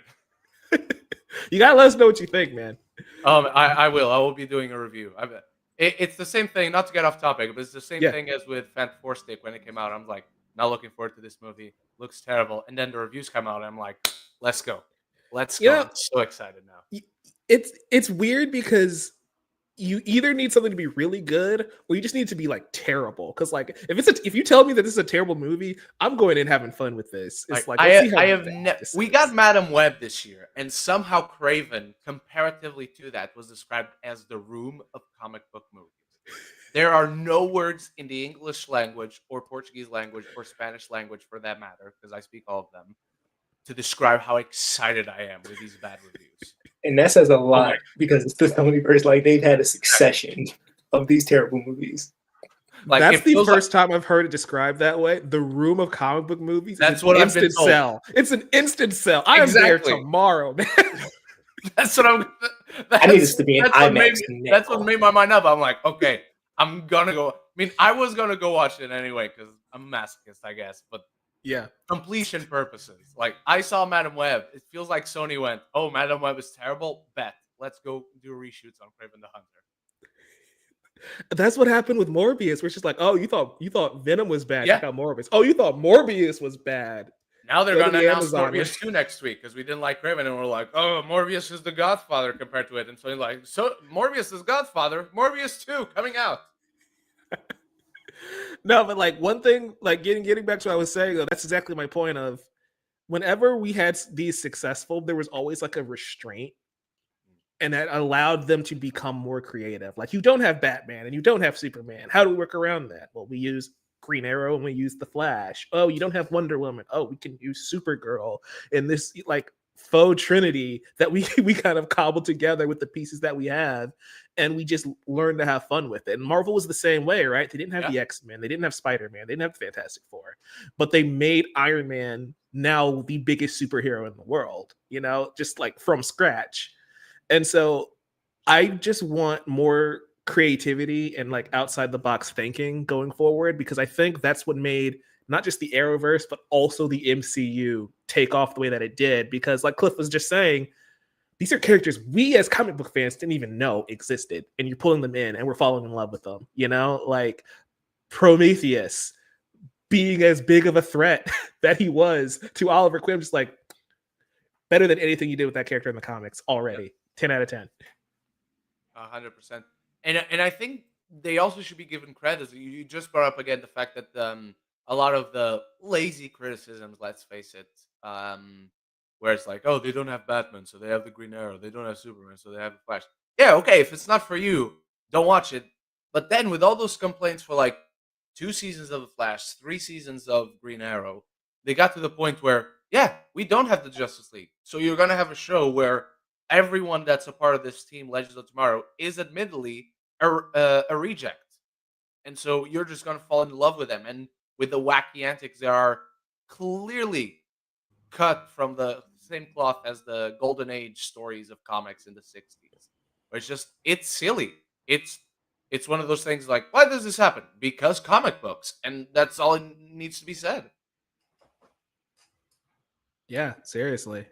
You gotta let us know what you think, man. I will. I will be doing a review. I bet it's the same thing. Not to get off topic, but it's the same thing as with Fantastic Four when it came out. I'm like, not looking forward to this movie. Looks terrible, and then the reviews come out, and I'm like, let's go. Let's You go. know, I'm so excited now. it's weird because you either need something to be really good or you just need to be like terrible. Because like if you tell me that this is a terrible movie, I'm going in having fun with this. Like It's like let's see how I have bad this we is. got Madam Web this year, and somehow Craven, comparatively to that, was described as the room of comic book movies. There are no words in the English language or Portuguese language or Spanish language for that matter, because I speak all of them, to describe how excited I am with these bad reviews. And that says a Oh my lot because it's the Sonyverse. Like they've had a succession of these terrible movies. Like That's it the feels like first time I've heard it described that way. The room of comic book movies that's is what an I've been instant told. sell. It's an instant sell. I am there Exactly. tomorrow, man. That's what I'm. I need this to be an That's what made IMAX me, now. that's what made my mind up. I'm like, okay, I'm gonna go. I mean, I was gonna go watch it anyway because I'm a masochist, I guess. But Yeah. completion purposes, like I saw Madam Web. It feels like Sony went, "Oh, Madam Web is terrible. Bet. Let's go do reshoots on Craven the Hunter." That's what happened with Morbius, where it's just like, oh, you thought Venom was bad. Yeah. Check out Morbius. Oh, you thought Morbius was bad. Now they're Go to gonna the announce Amazon. Morbius 2 next week because we didn't like Craven and we're like, oh, Morbius is the Godfather compared to it, and so you're like, so Morbius is Godfather. Morbius 2 coming out. No, but like one thing, like getting back to what I was saying, though, that's exactly my point of whenever we had these successful, there was always like a restraint. And that allowed them to become more creative. Like you don't have Batman and you don't have Superman. How do we work around that? Well, we use Green Arrow and we use the Flash. Oh, you don't have Wonder Woman. Oh, we can use Supergirl and this like faux trinity that we we kind of cobbled together with the pieces that we have, and we just learned to have fun with it. And Marvel was the same way, right? They didn't have the X-Men, they didn't have Spider-Man, they didn't have the Fantastic Four, but they made Iron Man now the biggest superhero in the world, you know, just like from scratch. And so I just want more creativity and like outside the box thinking going forward, because I think that's what made not just the Arrowverse, but also the MCU take off the way that it did. Because like Cliff was just saying, these are characters we as comic book fans didn't even know existed. And you're pulling them in and we're falling in love with them, you know, like Prometheus being as big of a threat that he was to Oliver Queen, just like better than anything you did with that character in the comics already. Yep. 10 out of 10. 100%. And I think they also should be given credit. You just brought up again the fact that a lot of the lazy criticisms, let's face it, where it's like, oh, they don't have Batman, so they have the Green Arrow. They don't have Superman, so they have the Flash. Yeah, okay, if it's not for you, don't watch it. But then with all those complaints for like 2 seasons of the Flash, 3 seasons of Green Arrow, they got to the point where, yeah, we don't have the Justice League. So you're going to have a show where everyone that's a part of this team, Legends of Tomorrow, is admittedly a reject. And so you're just going to fall in love with them. And with the wacky antics, they are clearly cut from the same cloth as the golden age stories of comics in the 60s. Where it's silly. It's one of those things like, why does this happen? Because comic books. And that's all it needs to be said. Yeah, seriously.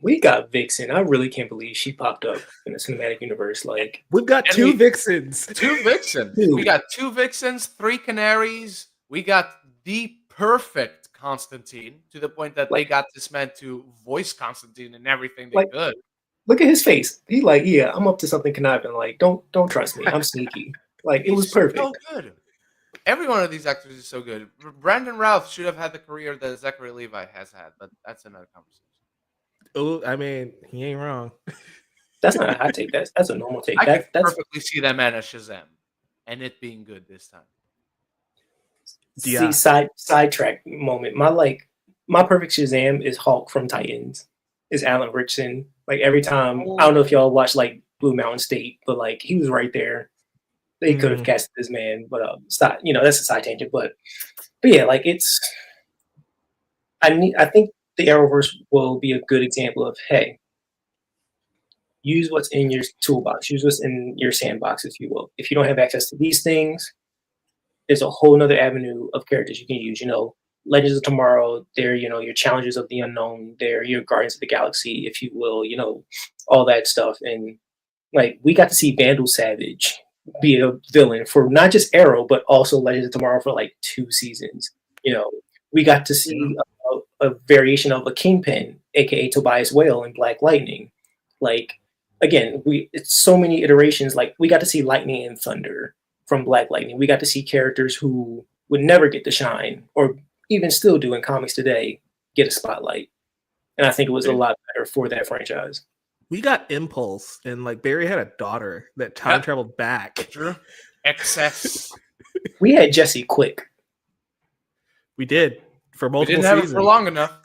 We got Vixen. I really can't believe she popped up in the cinematic universe. Like we've got two Vixens. 2 Vixens. We got 2 Vixens, 3 Canaries. We got the perfect Constantine, to the point that they got this man to voice Constantine in everything they could. Look at his face. He like, yeah, I'm up to something conniving. Like, don't trust me. I'm sneaky. Like, it was perfect. So good. Every one of these actors is so good. Brandon Routh should have had the career that Zachary Levi has had, but that's another conversation. Oh, I mean, he ain't wrong. That's not a hot take. That's a normal take. I can perfectly see that man as Shazam, and it being good this time. See, sidetrack moment. My perfect Shazam is Hulk from Titans. Is Alan Ritchson. Like every time, I don't know if y'all watch like Blue Mountain State, but like he was right there. They could have casted this man, but stop. You know, that's a side tangent. But yeah, like it's. I think the Arrowverse will be a good example of, hey, use what's in your toolbox, use what's in your sandbox, if you will. If you don't have access to these things, there's a whole nother avenue of characters you can use. You know, Legends of Tomorrow, they're, you know, your Challengers of the Unknown, they're your Guardians of the Galaxy, if you will, you know, all that stuff. And like, we got to see Vandal Savage be a villain for not just Arrow, but also Legends of Tomorrow for like 2 seasons. You know, we got to see a variation of a Kingpin aka Tobias Whale in Black Lightning. Like again, it's so many iterations. Like we got to see Lightning and Thunder from Black Lightning. We got to see characters who would never get to shine, or even still do in comics today, get a spotlight. And I think it was a lot better for that franchise. We got Impulse, and like Barry had a daughter that time traveled back. True. Excess. We had Jesse Quick. We did for multiple We didn't have seasons. it for long enough.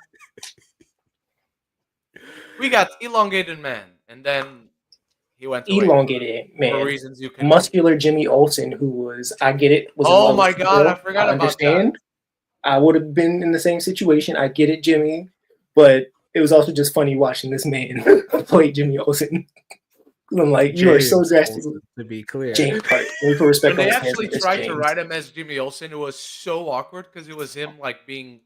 We got Elongated Man, and then he went away. Elongated Man. For reasons you can. Muscular Jimmy Olsen, who was, I get it. Was oh my God, I forgot about that. I would have been in the same situation. I get it, Jimmy. But it was also just funny watching this man play Jimmy Olsen. I'm like, you are so drastic. To be clear, James Park. Respect when they actually tried to write him as Jimmy Olsen, it was so awkward because it was him like being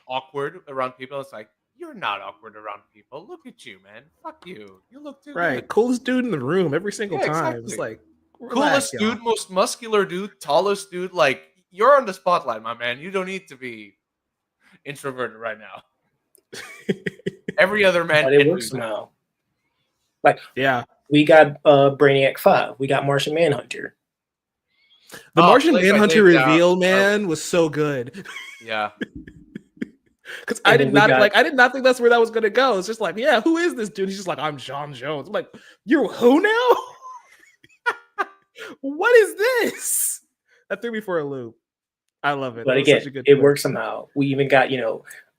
awkward around people. It's like, you're not awkward around people. Look at you, man. Fuck you. You look too good. Coolest dude in the room every single time. Exactly. It's like coolest dude, most muscular dude, tallest dude. Like you're on the spotlight, my man. You don't need to be introverted right now. Every other man. But it works now. Like we got Brainiac 5. We got Martian Manhunter. The Martian Manhunter reveal, man, was so good. Yeah. Because I did not think that's where that was gonna go. It's just like, yeah, who is this dude? He's just like, I'm John Jones. I'm like, you're who now? What is this? That threw me for a loop. I love it. But again, it works somehow. We even got,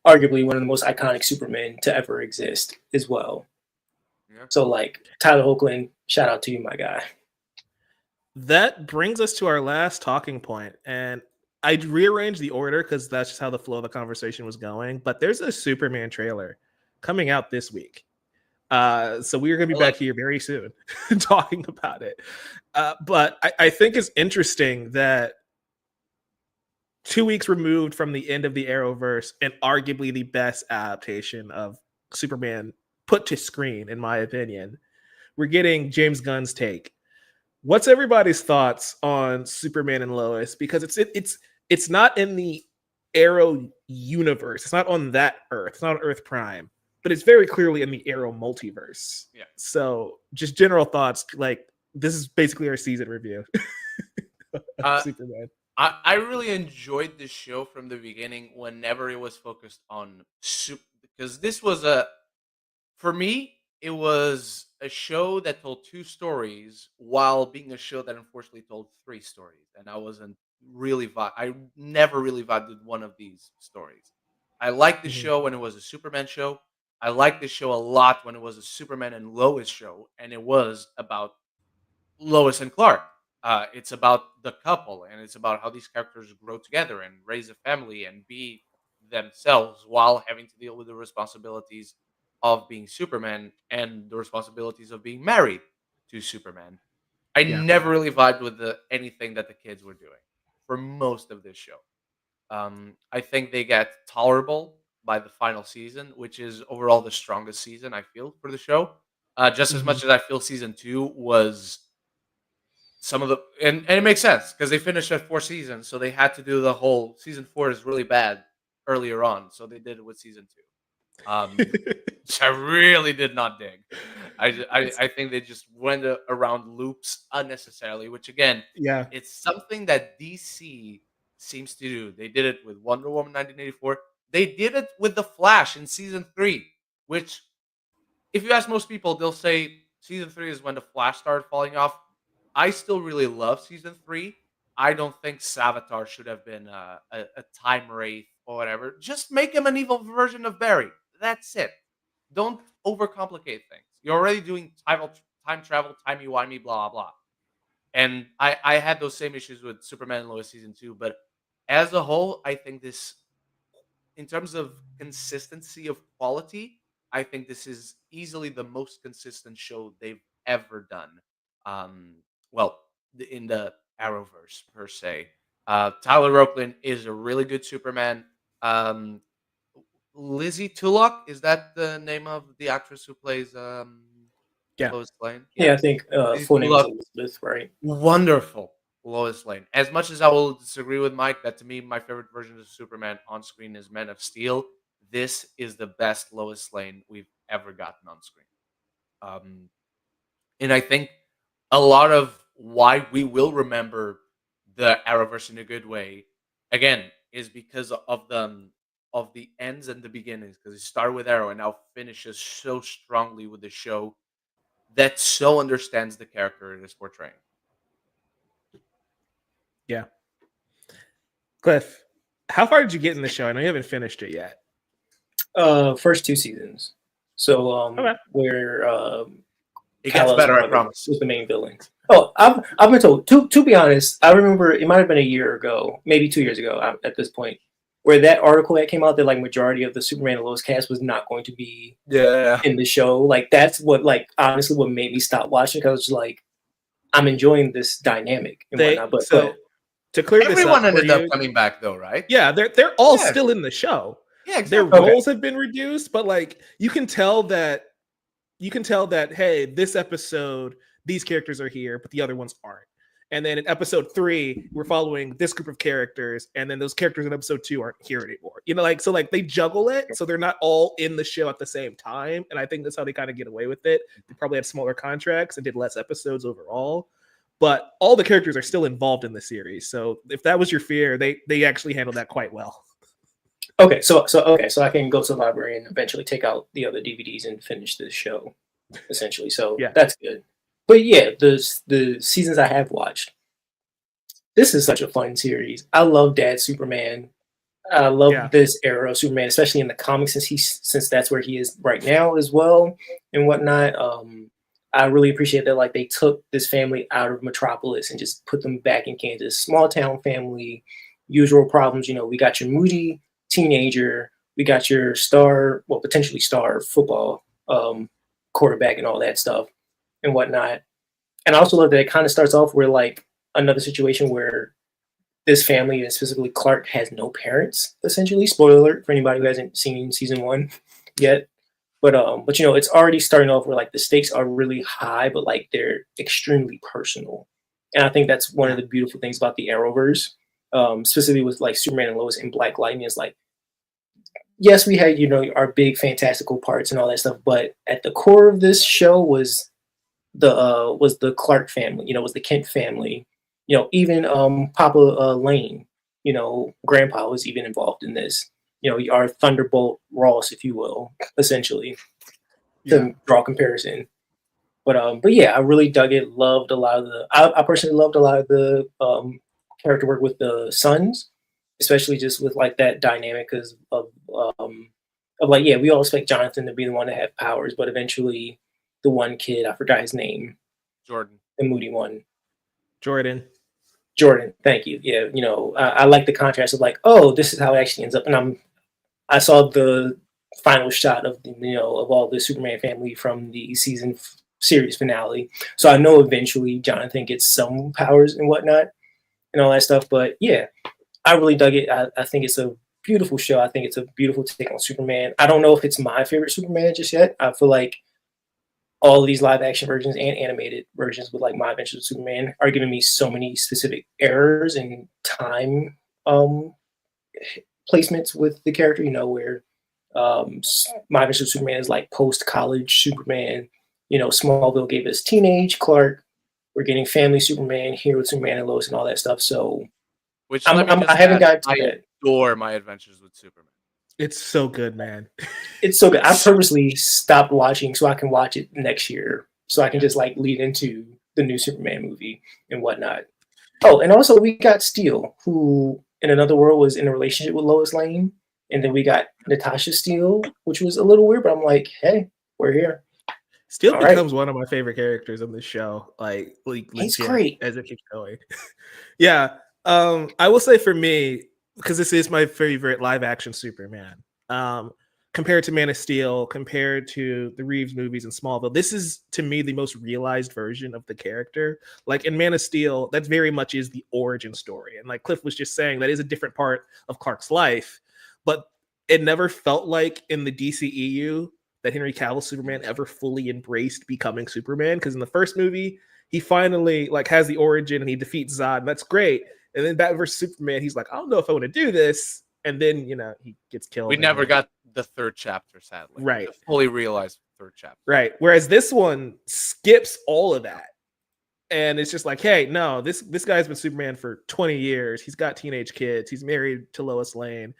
arguably one of the most iconic Supermen to ever exist as well. Yeah. So like Tyler Hoechlin, shout out to you, my guy. That brings us to our last talking point, and I rearranged the order because that's just how the flow of the conversation was going. But there's a Superman trailer coming out this week. So we're going to be back here very soon talking about it. But I think it's interesting that 2 weeks removed from the end of the Arrowverse and arguably the best adaptation of Superman put to screen, in my opinion, we're getting James Gunn's take. What's everybody's thoughts on Superman and Lois? Because it's not in the Arrow universe. It's not on that Earth. It's not on Earth Prime, but it's very clearly in the Arrow multiverse. Yeah. So just general thoughts. Like this is basically our season review. Superman. I really enjoyed this show from the beginning. Whenever it was focused on because this was for me, it was a show that told two stories while being a show that unfortunately told three stories. And I wasn't really I never really vibed with one of these stories. I liked the show when it was a Superman show. I liked the show a lot when it was a Superman and Lois show. And it was about Lois and Clark. It's about the couple, and it's about how these characters grow together and raise a family and be themselves while having to deal with the responsibilities of being Superman and the responsibilities of being married to Superman. I never really vibed with anything that the kids were doing for most of this show. I think they get tolerable by the final season, which is overall the strongest season I feel for the show. Just as much as I feel season 2 was some of the and it makes sense because they finished at 4 seasons, so they had to do the whole season 4 is really bad earlier on, so they did it with season 2. Which I really did not dig. I think they just went around loops unnecessarily, which again, it's something that DC seems to do. They did it with Wonder Woman 1984. They did it with The Flash in season 3, which if you ask most people, they'll say season 3 is when The Flash started falling off. I still really love season 3. I don't think Savitar should have been a time wraith or whatever. Just make him an evil version of Barry. That's it. Don't overcomplicate things. You're already doing time travel, timey-wimey, blah, blah. And I had those same issues with Superman and Lois season 2. But as a whole, I think this, in terms of consistency of quality, I think this is easily the most consistent show they've ever done. In the Arrowverse, per se. Tyler Hoechlin is a really good Superman. Lizzie Tulloch, is that the name of the actress who plays Lois Lane? Yeah, I think full name is Elizabeth, right? Wonderful Lois Lane. As much as I will disagree with Mike, that to me, my favorite version of Superman on screen is Man of Steel. this is the best Lois Lane we've ever gotten on screen. And I think a lot of why we will remember the Arrowverse in a good way, again, is because of the ends and the beginnings. Because it started with Arrow and now finishes so strongly with the show that so understands the character it is portraying. Yeah. Cliff, how far did you get in the show? I know you haven't finished it yet. First 2 seasons. So Okay. where It gets Kal-El's better, I brother promise. was the main villain. Oh, I've been told. To be honest, I remember it might have been a year ago, maybe 2 years ago at this point, where that article that came out that like majority of the Superman and Lois cast was not going to be in the show. Like that's what like honestly what made me stop watching because I was just like, I'm enjoying this dynamic and whatnot. But to clear this Everyone up, ended up coming back though, right? yeah, they're all Yeah. still in the show. Yeah, Their exactly. roles have been reduced, but like you can tell that hey, this episode these characters are here, but the other ones aren't. And then in episode 3, we're following this group of characters, and then those characters in episode 2 aren't here anymore. You know, like so, like they juggle it, so they're not all in the show at the same time. And I think that's how they kind of get away with it. They probably had smaller contracts and did less episodes overall, but all the characters are still involved in the series. So if that was your fear, they actually handled that quite well. Okay, so I can go to the library and eventually take out the other DVDs and finish this show, essentially. So Yeah. that's good. But yeah, the seasons I have watched, this is such a fun series. I love Dad Superman. I love this era of Superman, especially in the comics, since that's where he is right now as well and whatnot. I really appreciate that like they took this family out of Metropolis and just put them back in Kansas. Small town family, usual problems. You know, we got your moody teenager, we got your potentially star football quarterback and all that stuff and whatnot. And I also love that it kind of starts off where like another situation where this family, and specifically Clark, has no parents, essentially. Spoiler alert for anybody who hasn't seen season 1 yet. But you know, it's already starting off where like the stakes are really high, but like they're extremely personal. And I think that's one of the beautiful things about the Arrowverse, specifically with like Superman and Lois and Black Lightning, is like, yes, we had, you know, our big fantastical parts and all that stuff, but at the core of this show was the Clark family, you know, was the Kent family, you know, even Papa Lane, you know, Grandpa was even involved in this, you know, our Thunderbolt Ross, if you will, essentially, to draw comparison. But yeah, I really dug it. Loved a lot of I personally loved a lot of the character work with the sons, especially just with like that dynamic of like, yeah, we all expect Jonathan to be the one to have powers, but eventually the one kid, I forgot his name, Jordan, the moody one, Jordan, thank you. Yeah, you know, I like the contrast of like, oh, this is how it actually ends up, and I saw the final shot of of all the Superman family from the series finale, so I know eventually Jonathan gets some powers and whatnot and all that stuff. But yeah, I really dug it. I think it's a beautiful show. I think it's a beautiful take on Superman. I don't know if it's my favorite Superman just yet. I feel like all of these live action versions and animated versions with like My Adventures with Superman are giving me so many specific errors and time placements with the character, you know, where My Adventures with Superman is like post-college Superman. You know, Smallville gave us teenage Clark. We're getting family Superman here with Superman and Lois and all that stuff. So which I haven't gotten to that. Adore My Adventures with Superman. it's so good, man. It's so good. I purposely stopped watching so I can watch it next year, so I can just like lead into the new Superman movie and whatnot. Oh, and also we got Steele, who in another world was in a relationship with Lois Lane, and then we got Natasha Steele, which was a little weird, but I'm like, hey, we're here. Steele becomes one of my favorite characters on the show. Like he's legit, great as it keeps going. Yeah. I will say for me, because this is my favorite live action Superman. Compared to Man of Steel, compared to the Reeves movies and Smallville, this is to me the most realized version of the character. Like in Man of Steel, that very much is the origin story. And like Cliff was just saying, that is a different part of Clark's life, but it never felt like in the DCEU that Henry Cavill Superman ever fully embraced becoming Superman. Because in the first movie, he finally like has the origin and he defeats Zod. And that's great. And then Batman vs Superman, he's like, I don't know if I want to do this. And then, you know, he gets killed. We never got the third chapter, sadly. Right. The fully realized third chapter. Right. Whereas this one skips all of that. And it's just like, hey, no, this guy's been Superman for 20 years. He's got teenage kids. He's married to Lois Lane.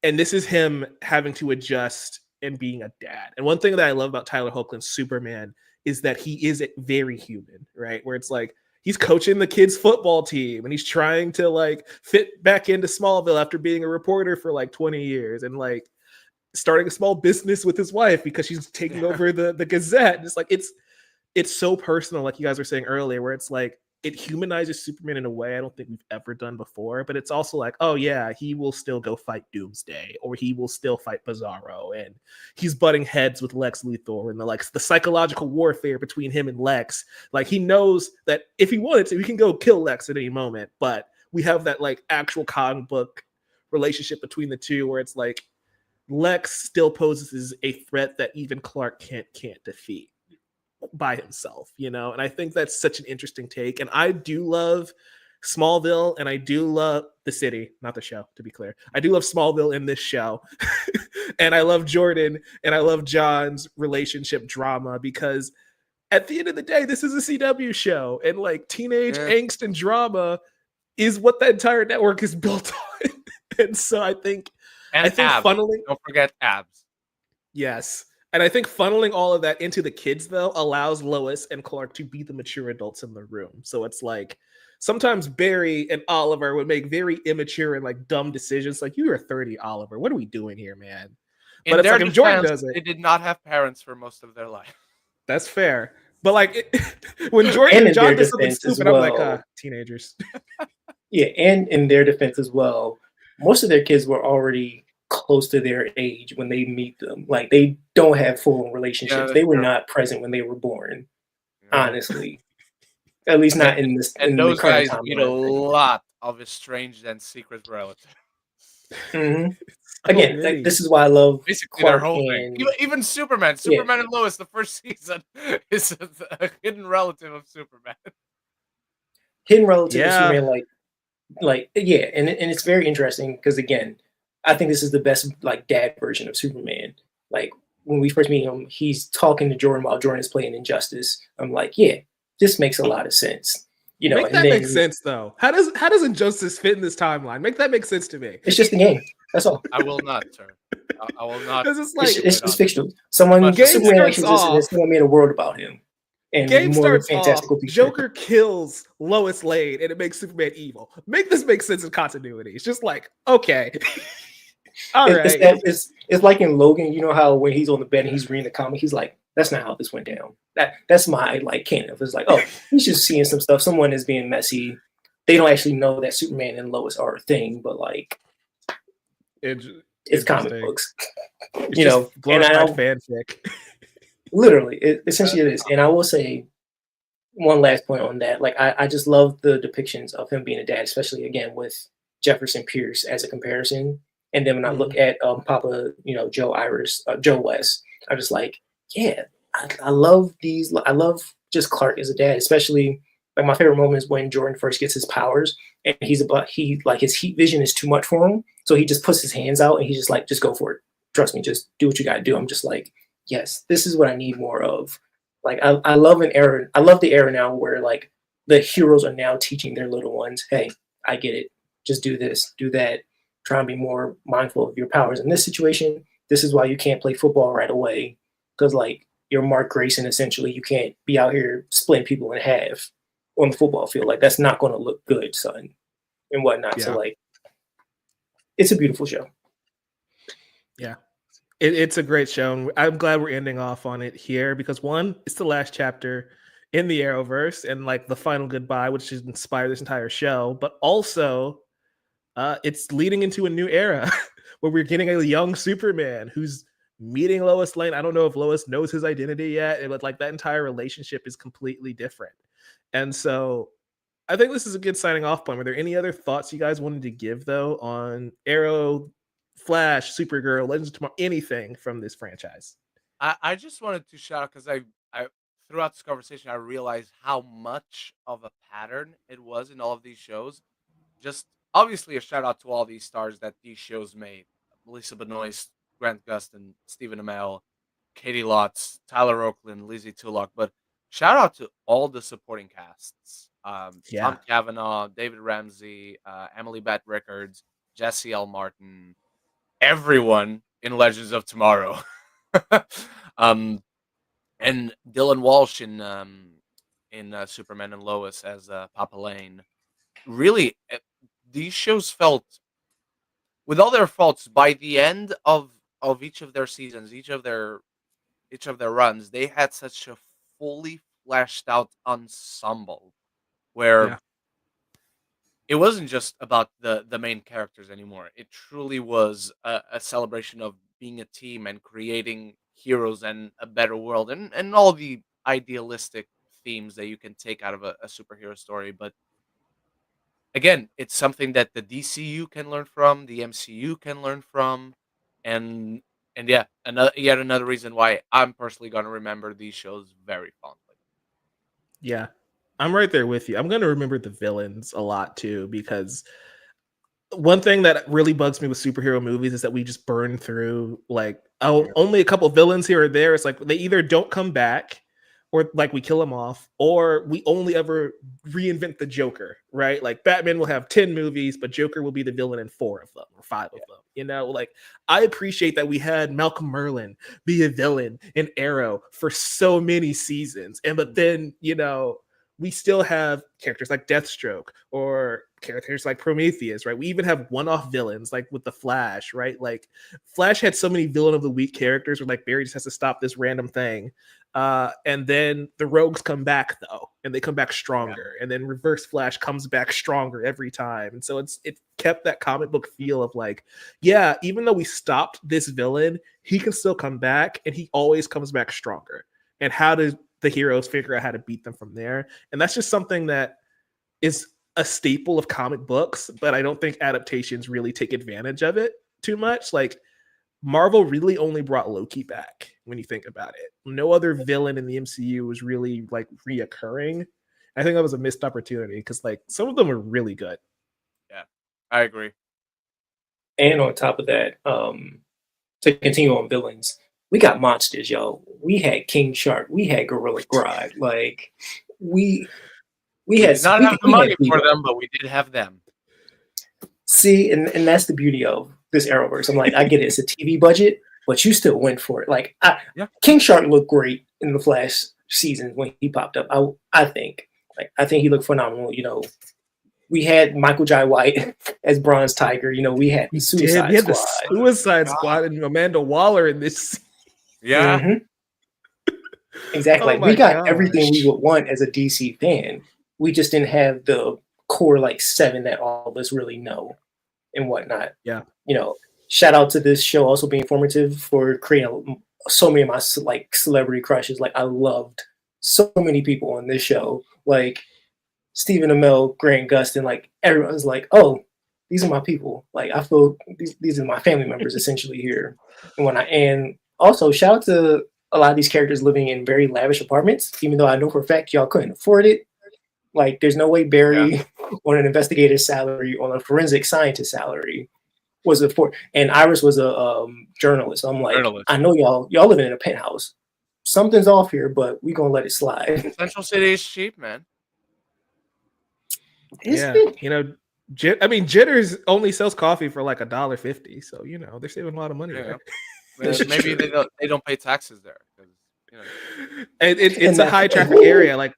And this is him having to adjust and being a dad. And one thing that I love about Tyler Hoechlin's Superman is that he is very human, right? Where it's like he's coaching the kids' football team and he's trying to like fit back into Smallville after being a reporter for like 20 years and like starting a small business with his wife because she's taking over the Gazette. And it's like it's so personal, like you guys were saying earlier, where it's like it humanizes Superman in a way I don't think we've ever done before. But it's also like, oh yeah, he will still go fight Doomsday, or he will still fight Bizarro, and he's butting heads with Lex Luthor, and the psychological warfare between him and Lex. Like he knows that if he wanted to, he can go kill Lex at any moment. But we have that like actual comic book relationship between the two, where it's like Lex still poses a threat that even Clark can't defeat by himself, you know? And I think that's such an interesting take. And I do love Smallville, and I do love the city, not the show, to be clear. I do love Smallville in this show. And I love Jordan and I love John's relationship drama, because at the end of the day, this is a CW show, and like teenage angst and drama is what the entire network is built on. And so I think abs. funneling, don't forget abs. Yes. And I think funneling all of that into the kids, though, allows Lois and Clark to be the mature adults in the room. So it's like sometimes Barry and Oliver would make very immature and like dumb decisions. Like, you are 30, Oliver. What are we doing here, man? In But it's their like if Jordan defense, does it, they did not have parents for most of their life. that's fair. But like when Jordan and John does something stupid, I'm like, teenagers. Yeah, and in their defense as well, most of their kids were already close to their age when they meet them. Like they don't have full relationships. Yeah, they were true. not present when they were born. Honestly, at least not in this. And in those the current guys timeline. meet a lot of estranged and secret relatives. Mm-hmm. Again, like, this is why I love basically Clark their whole and thing. Even Superman. Superman and Lois, the first season, is a hidden relative of Superman. Hidden relative of Superman, and it's very interesting because again, I think this is the best like dad version of Superman. Like when we first meet him, he's talking to Jordan while Jordan is playing Injustice. I'm like, yeah, this makes a lot of sense. You know, make that make sense though. How does Injustice fit in this timeline? Make that make sense to me. It's just a game. That's all. I will not, sir. I will not. It's fictional. Superman actually existed, and someone made a world about him. And game starts off, picture. Joker kills Lois Lane, and it makes Superman evil. Make this make sense in continuity. It's just like, okay. All right. It's like in Logan, you know how when he's on the bed and he's reading the comic, he's like, that's not how this went down. That's my like canon. It's like, oh, he's just seeing some stuff. Someone is being messy. They don't actually know that Superman and Lois are a thing, but like it's comic books. It's you know, glorified fanfic. Literally, essentially it is. And I will say one last point on that. Like I just love the depictions of him being a dad, especially again with Jefferson Pierce as a comparison. And then when I look at Papa, Joe West, I'm just like, yeah, I love these. I love just Clark as a dad, especially like my favorite moment is when Jordan first gets his powers and his heat vision is too much for him. So he just puts his hands out and he's just like, just go for it. Trust me, just do what you got to do. I'm just like, yes, this is what I need more of. Like I love the era now where like the heroes are now teaching their little ones, hey, I get it. Just do this, do that. Try and be more mindful of your powers. In this situation, this is why you can't play football right away. Because like you're Mark Grayson, essentially, you can't be out here splitting people in half on the football field. Like that's not going to look good, son, and whatnot. Yeah. So like, it's a beautiful show. Yeah. It's a great show. And I'm glad we're ending off on it here because one, it's the last chapter in the Arrowverse and like the final goodbye, which should inspire this entire show. But also, it's leading into a new era where we're getting a young Superman who's meeting Lois Lane. I don't know if Lois knows his identity yet, but like that entire relationship is completely different. And so I think this is a good signing off point. Were there any other thoughts you guys wanted to give though on Arrow, Flash, Supergirl, Legends of Tomorrow, anything from this franchise? I just wanted to shout out because I throughout this conversation I realized how much of a pattern it was in all of these shows. Just obviously a shout out to all these stars that these shows made. Melissa Benoist, Grant Gustin, Stephen Amell, Katie Lotz, Tyler Oakland, Lizzie Tulloch. But shout out to all the supporting casts: Yeah. Tom Cavanaugh, David Ramsey, Emily Bat Rickards, Jesse L. Martin, everyone in Legends of Tomorrow, and Dylan Walsh in Superman and Lois as Papa Lane. Really, these shows felt, with all their faults, by the end of each of their seasons, each of their runs, they had such a fully fleshed out ensemble where Yeah. it wasn't just about the main characters anymore. It truly was a celebration of being a team and creating heroes and a better world, and all the idealistic themes that you can take out of a superhero story. But again, it's something that the DCU can learn from, the MCU can learn from, and yeah, yet another reason why I'm personally going to remember these shows very fondly. Yeah. I'm right there with you. I'm going to remember the villains a lot too, because one thing that really bugs me with superhero movies is that we just burn through like only a couple villains here or there. It's like they either don't come back, or like we kill them off, or we only ever reinvent the Joker, right? Like Batman will have 10 movies, but Joker will be the villain in 4 of them or 5 of them. You know, like I appreciate that we had Malcolm Merlin be a villain in Arrow for so many seasons. But then, you know, we still have characters like Deathstroke or characters like Prometheus, right? We even have one-off villains like with the Flash, right? Like Flash had so many villain of the week characters where like Barry just has to stop this random thing. And then the rogues come back though, and they come back stronger. And then Reverse Flash comes back stronger every time. And so it kept that comic book feel of like, yeah, even though we stopped this villain, he can still come back, and he always comes back stronger. And how does the heroes figure out how to beat them from there? And that's just something that is a staple of comic books, but I don't think adaptations really take advantage of it too much. Like Marvel really only brought Loki back when you think about it. No other villain in the MCU was really like reoccurring. I think that was a missed opportunity because like some of them were really good. Yeah, I agree. And on top of that, to continue on villains, we got monsters, y'all. We had King Shark. We had Gorilla Grodd. Like we had did not we, have the we money had for Beto. them, but we did have them. See, and that's the beauty of this Arrowverse. I'm like, I get it, it's a TV budget, but you still went for it. Like, King Shark looked great in the Flash season when he popped up. I think he looked phenomenal. You know, we had Michael Jai White as Bronze Tiger. You know, we had the Suicide We had Squad. the Suicide Squad and Amanda Waller in this. Yeah. Mm-hmm. Exactly. Oh like, we got gosh. everything we would want as a DC fan. We just didn't have the core like 7 that all of us really know and whatnot. Yeah. You know, shout out to this show also being informative for creating so many of my like celebrity crushes. Like I loved so many people on this show. Like Stephen Amell, Grant Gustin, like everyone's like, oh, these are my people. Like I feel these are my family members essentially here. And also shout out to a lot of these characters living in very lavish apartments, even though I know for a fact y'all couldn't afford it. Like there's no way Barry on an investigator's salary, on a forensic scientist salary was and Iris was a journalist. I'm like, I know y'all living in a penthouse. Something's off here, but we gonna let it slide. Central City is cheap, man. Isn't it? You know, Jitters only sells coffee for like $1.50, so you know they're saving a lot of money. Yeah. There. Maybe they don't pay taxes there. You know. It's a high traffic area. Like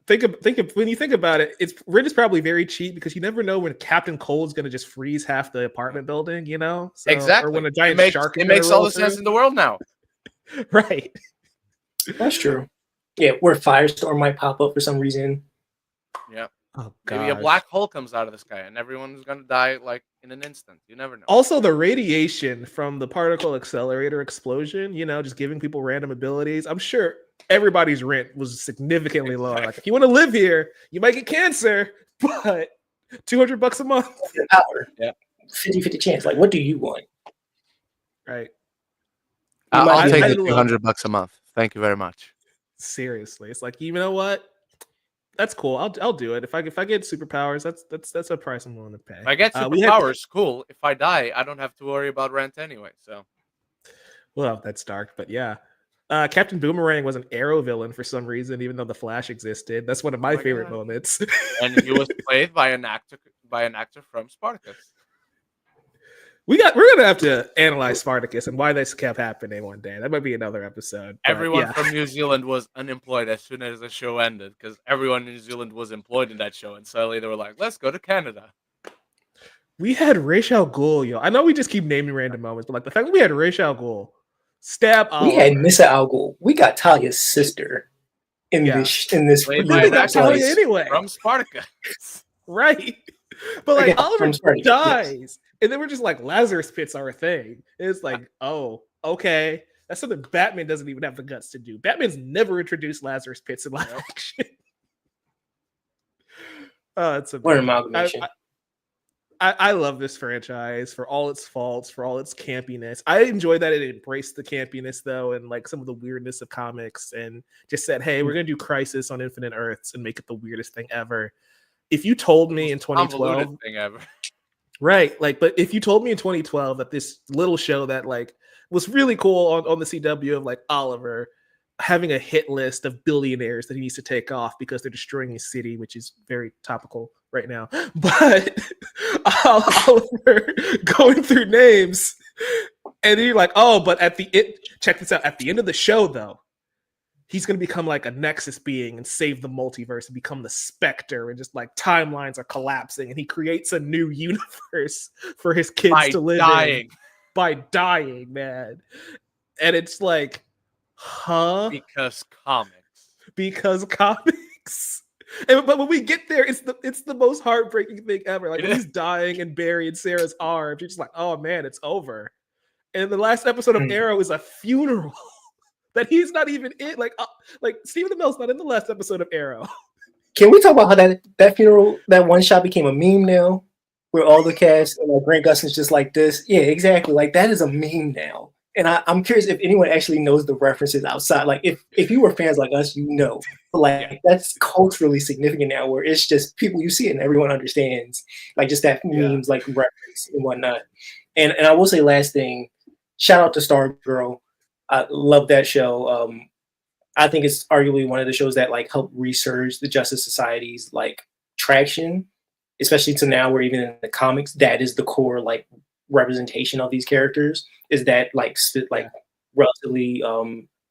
think of when you think about it, rent is probably very cheap because you never know when Captain Cold's gonna just freeze half the apartment building. You know, so, exactly. Or when a giant shark. It makes all the sense in the world now. Right. That's true. Yeah, where Firestorm might pop up for some reason. Yeah. Oh, maybe a black hole comes out of the sky and everyone's gonna die like in an instant. You never know. Also, the radiation from the particle accelerator explosion, you know, just giving people random abilities. I'm sure everybody's rent was significantly lower. Like, if you want to live here, you might get cancer, but $200 a month. Yeah. 50-50 chance. Like, what do you want? Right. I'll take the $200 a month. Thank you very much. Seriously, it's like, you know what? That's cool. I'll do it. If I get superpowers, that's a price I'm willing to pay. If I get superpowers, cool. If I die, I don't have to worry about rent anyway. So Well, that's dark, but yeah. Captain Boomerang was an Arrow villain for some reason, even though the Flash existed. That's one of Oh my my favorite god! moments. And he was played by an actor from Spartacus. We're gonna have to analyze Spartacus and why this kept happening one day. That might be another episode. But Everyone yeah, from New Zealand was unemployed as soon as the show ended because everyone in New Zealand was employed in that show, and suddenly they were like, "Let's go to Canada." we had Ra's al Ghul, yo. I know we just keep naming random moments, but like the fact that we had Ra's al Ghul stab We had Oliver. Nissa Al Ghul. We got Talia's sister in Yeah. this Played We by only an got actor Talia anyway. from Spartacus. Right. But like Again, Oliver from Spartacus, dies, yes. and then we're just like Lazarus pits are a thing. It's like, oh, okay, that's something Batman doesn't even have the guts to do. Batman's never introduced Lazarus pits in live Nope. action. Oh, it's What an amazing. amalgamation. I love this franchise for all its faults, for all its campiness. I enjoy that it embraced the campiness though, and like some of the weirdness of comics, and just said, "Hey, we're gonna do Crisis on Infinite Earths and make it the weirdest thing ever." If you told me in 2012, Convoluted thing ever. right? Like, but if you told me in 2012 that this little show that like was really cool on the CW of like Oliver having a hit list of billionaires that he needs to take off because they're destroying his city, which is very topical right now. But Oliver going through names, and then you're like, oh, but check this out. At the end of the show, though, he's going to become like a Nexus being and save the multiverse and become the Spectre, and just like timelines are collapsing, and he creates a new universe for his kids By to live dying. in by dying, man. And it's like, huh? Because comics. Because comics. But when we get there, it's the most heartbreaking thing ever. Like It when is. he's dying and buried in Sarah's arms, you're just like, oh man, it's over. And the last episode of Arrow is a funeral that he's not even in. Like Stephen Amell's not in the last episode of Arrow. Can we talk about how that funeral, that one shot became a meme now? Where all the cast and like Grant Gustin's just like this. Yeah, exactly. Like that is a meme now. And I'm curious if anyone actually knows the references outside. Like if you were fans like us, you know. But like that's culturally significant now where it's just people, you see it and everyone understands. Like just that memes like reference and whatnot. And I will say last thing, shout out to Stargirl. I love that show. I think it's arguably one of the shows that like helped resurge the Justice Society's like traction, especially to now where even in the comics, that is the core like representation of these characters, is that like relatively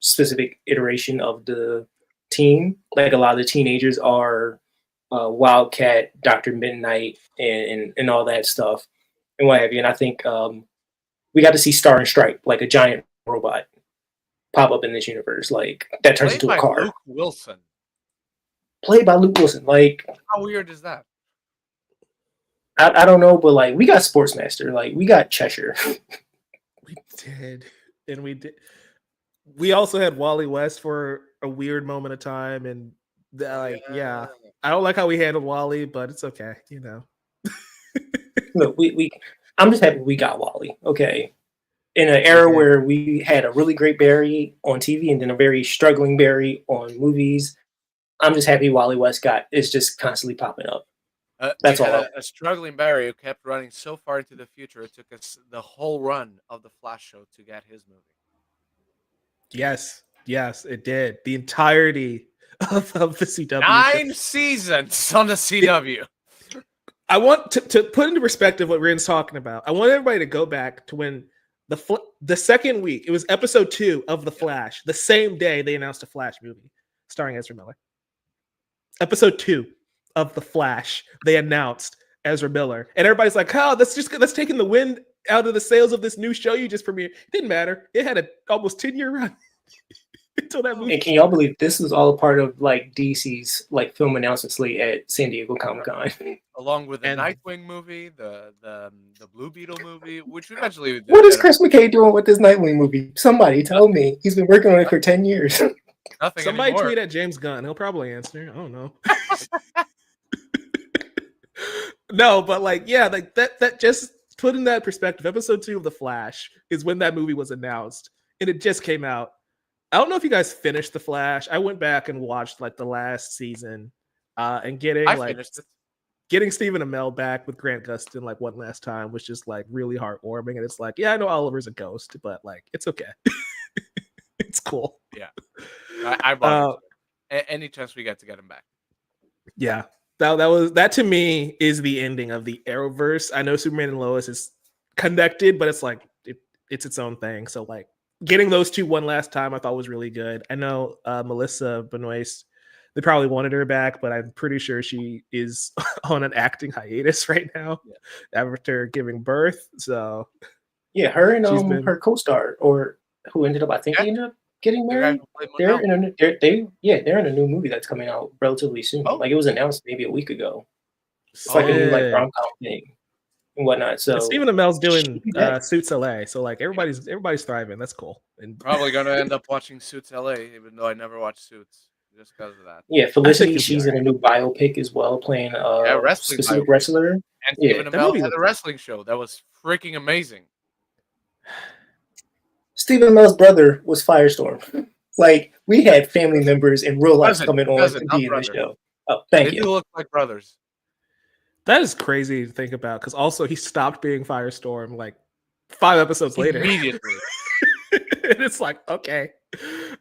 specific iteration of the team. Like a lot of the teenagers are Wildcat, Dr. Midnight, and all that stuff and what have you. And I think we got to see Star and Stripe, like a giant robot, pop up in this universe. Like that turns Played into a by car. Luke Wilson. Played by Luke Wilson. Like How weird is that? I don't know, but like we got Sportsmaster, like we got Cheshire. We did. And we did. We also had Wally West for a weird moment of time. And yeah. I don't like how we handled Wally, but it's okay, you know. Look, I'm just happy we got Wally. Okay. In an era where we had a really great Barry on TV and then a very struggling Barry on movies, I'm just happy Wally West is just constantly popping up. That's all. A struggling Barry who kept running so far into the future, it took us the whole run of the Flash show to get his movie. Yes, it did. The entirety of the CW. 9 seasons on the CW. I want to put into perspective what Rin's talking about. I want everybody to go back to when the second week, it was episode 2 of The Flash. The same day they announced a Flash movie starring Ezra Miller. Episode 2 of The Flash, they announced Ezra Miller. And everybody's like, oh, that's taking the wind out of the sails of this new show you just premiered. It didn't matter. It had an almost 10-year run until that movie. And can y'all believe this was all a part of like DC's like film announcement slate at San Diego Comic-Con? Along with the Nightwing movie, the Blue Beetle movie, which eventually... What is Chris McKay doing with this Nightwing movie? Somebody tell me. He's been working on it for 10 years. Nothing Somebody anymore. tweet at James Gunn. He'll probably answer. I don't know. No, but like, yeah, like that just put in that perspective. Episode 2 of The Flash is when that movie was announced, and it just came out. I don't know if you guys finished The Flash. I went back and watched like the last season, and getting I like finished it. getting Stephen Amell back with Grant Gustin like one last time was just like really heartwarming. And it's like, yeah, I know Oliver's a ghost, but like it's okay. It's cool. Yeah, I bought it. Any chance we get to get him back. Yeah. That to me is the ending of the Arrowverse. I know Superman and Lois is connected, but it's like it's its own thing. So like getting those two one last time I thought was really good. I know Melissa Benoist, they probably wanted her back, but I'm pretty sure she is on an acting hiatus right now after giving birth. So yeah, her and she's been her co-star, or who ended up, I think Yeah. they ended up getting The guy married. who played They're Monel. in they're in a new movie that's coming out relatively soon. Oh. Like it was announced maybe a week ago. It's like a new like sick. rom-com thing and whatnot. And So Stephen Amell's doing she'll be back. Suits LA. So like everybody's thriving. That's cool. And Probably gonna end up watching Suits LA, even though I never watched Suits, just because of that. Yeah, I Felicity, think she's in a new biopic as well, playing Yeah, a wrestling specific biopic. wrestler. And Yeah. Stephen That Amell movie had looks- a wrestling show that was freaking amazing. Stephen Amell's brother was Firestorm. Like we had family members in real life coming on Cousin, to not be in the brother. show. Oh, thank They you. do look like brothers. That is crazy to think about because also he stopped being Firestorm like 5 episodes later. Immediately. And it's like, okay.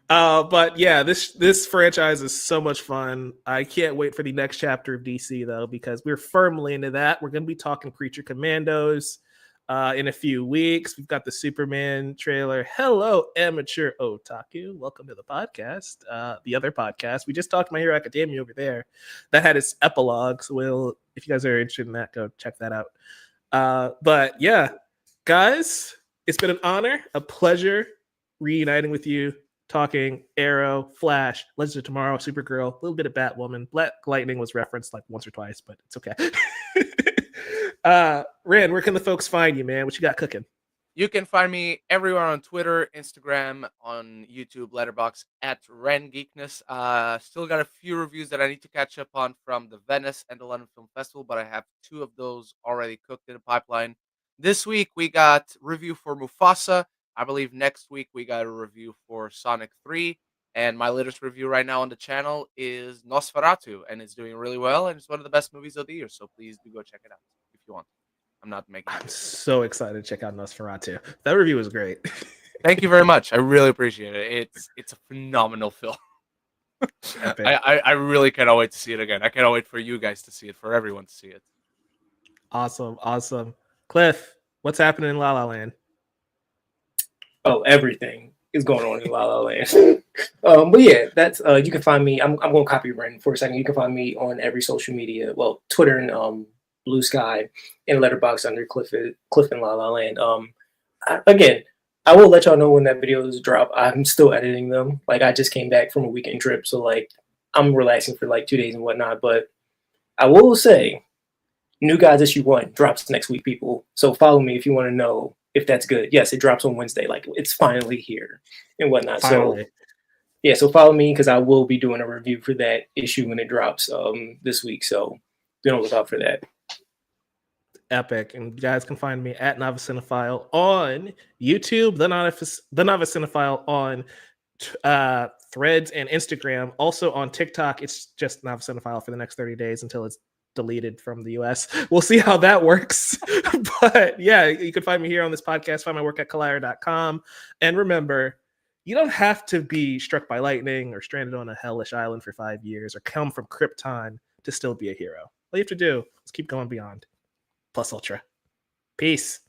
But yeah, this franchise is so much fun. I can't wait for the next chapter of DC though, because we're firmly into that. We're going to be talking Creature Commandos in a few weeks. We've got the Superman trailer. Hello, amateur otaku. Welcome to the podcast. The other podcast. We just talked My Hero Academia over there. That had its epilogue. So if you guys are interested in that, go check that out. But yeah, guys, it's been an honor, a pleasure reuniting with you, talking Arrow, Flash, Legends of Tomorrow, Supergirl, a little bit of Batwoman. Black Lightning was referenced like once or twice, but it's okay. Ren, where can the folks find you, man? What you got cooking? You can find me everywhere on Twitter, Instagram, on YouTube, Letterboxd at RenGeekness. Still got a few reviews that I need to catch up on from the Venice and the London Film Festival, but I have 2 of those already cooked in the pipeline. This week we got review for Mufasa. I believe next week we got a review for Sonic 3. And my latest review right now on the channel is Nosferatu, and it's doing really well, and it's one of the best movies of the year. So please do go check it out if you want. I'm not making I'm it. so excited to check out Nosferatu. That review was great. Thank you very much. I really appreciate it. It's a phenomenal film. Epic. I really cannot wait to see it again. I cannot wait for you guys to see it, for everyone to see it. Awesome. Cliff, what's happening in La La Land? Oh, everything is going on in La La Land. But yeah, that's you can find me. I'm going to copy Ren for a second. You can find me on every social media. Well, Twitter and Blue Sky and Letterboxd under Cliff and La La Land. Again, I will let y'all know when that videos drop. I'm still editing them. Like I just came back from a weekend trip, so like I'm relaxing for like 2 days and whatnot. But I will say, New Gods issue 1 drops next week, people. So follow me if you want to know if that's good. Yes, it drops on Wednesday. Like it's finally here and whatnot. Finally. So yeah, so follow me because I will be doing a review for that issue when it drops this week. So be on the lookout for that. Epic. And you guys can find me at Novice Cinephile on YouTube, the Novice Cinephile on Threads and Instagram. Also on TikTok, it's just Novice Cinephile for the next 30 days until it's deleted from the US. We'll see how that works. But yeah, you can find me here on this podcast. Find my work at collider.com. And remember, you don't have to be struck by lightning or stranded on a hellish island for 5 years or come from Krypton to still be a hero. All you have to do is keep going beyond. Plus Ultra. Peace.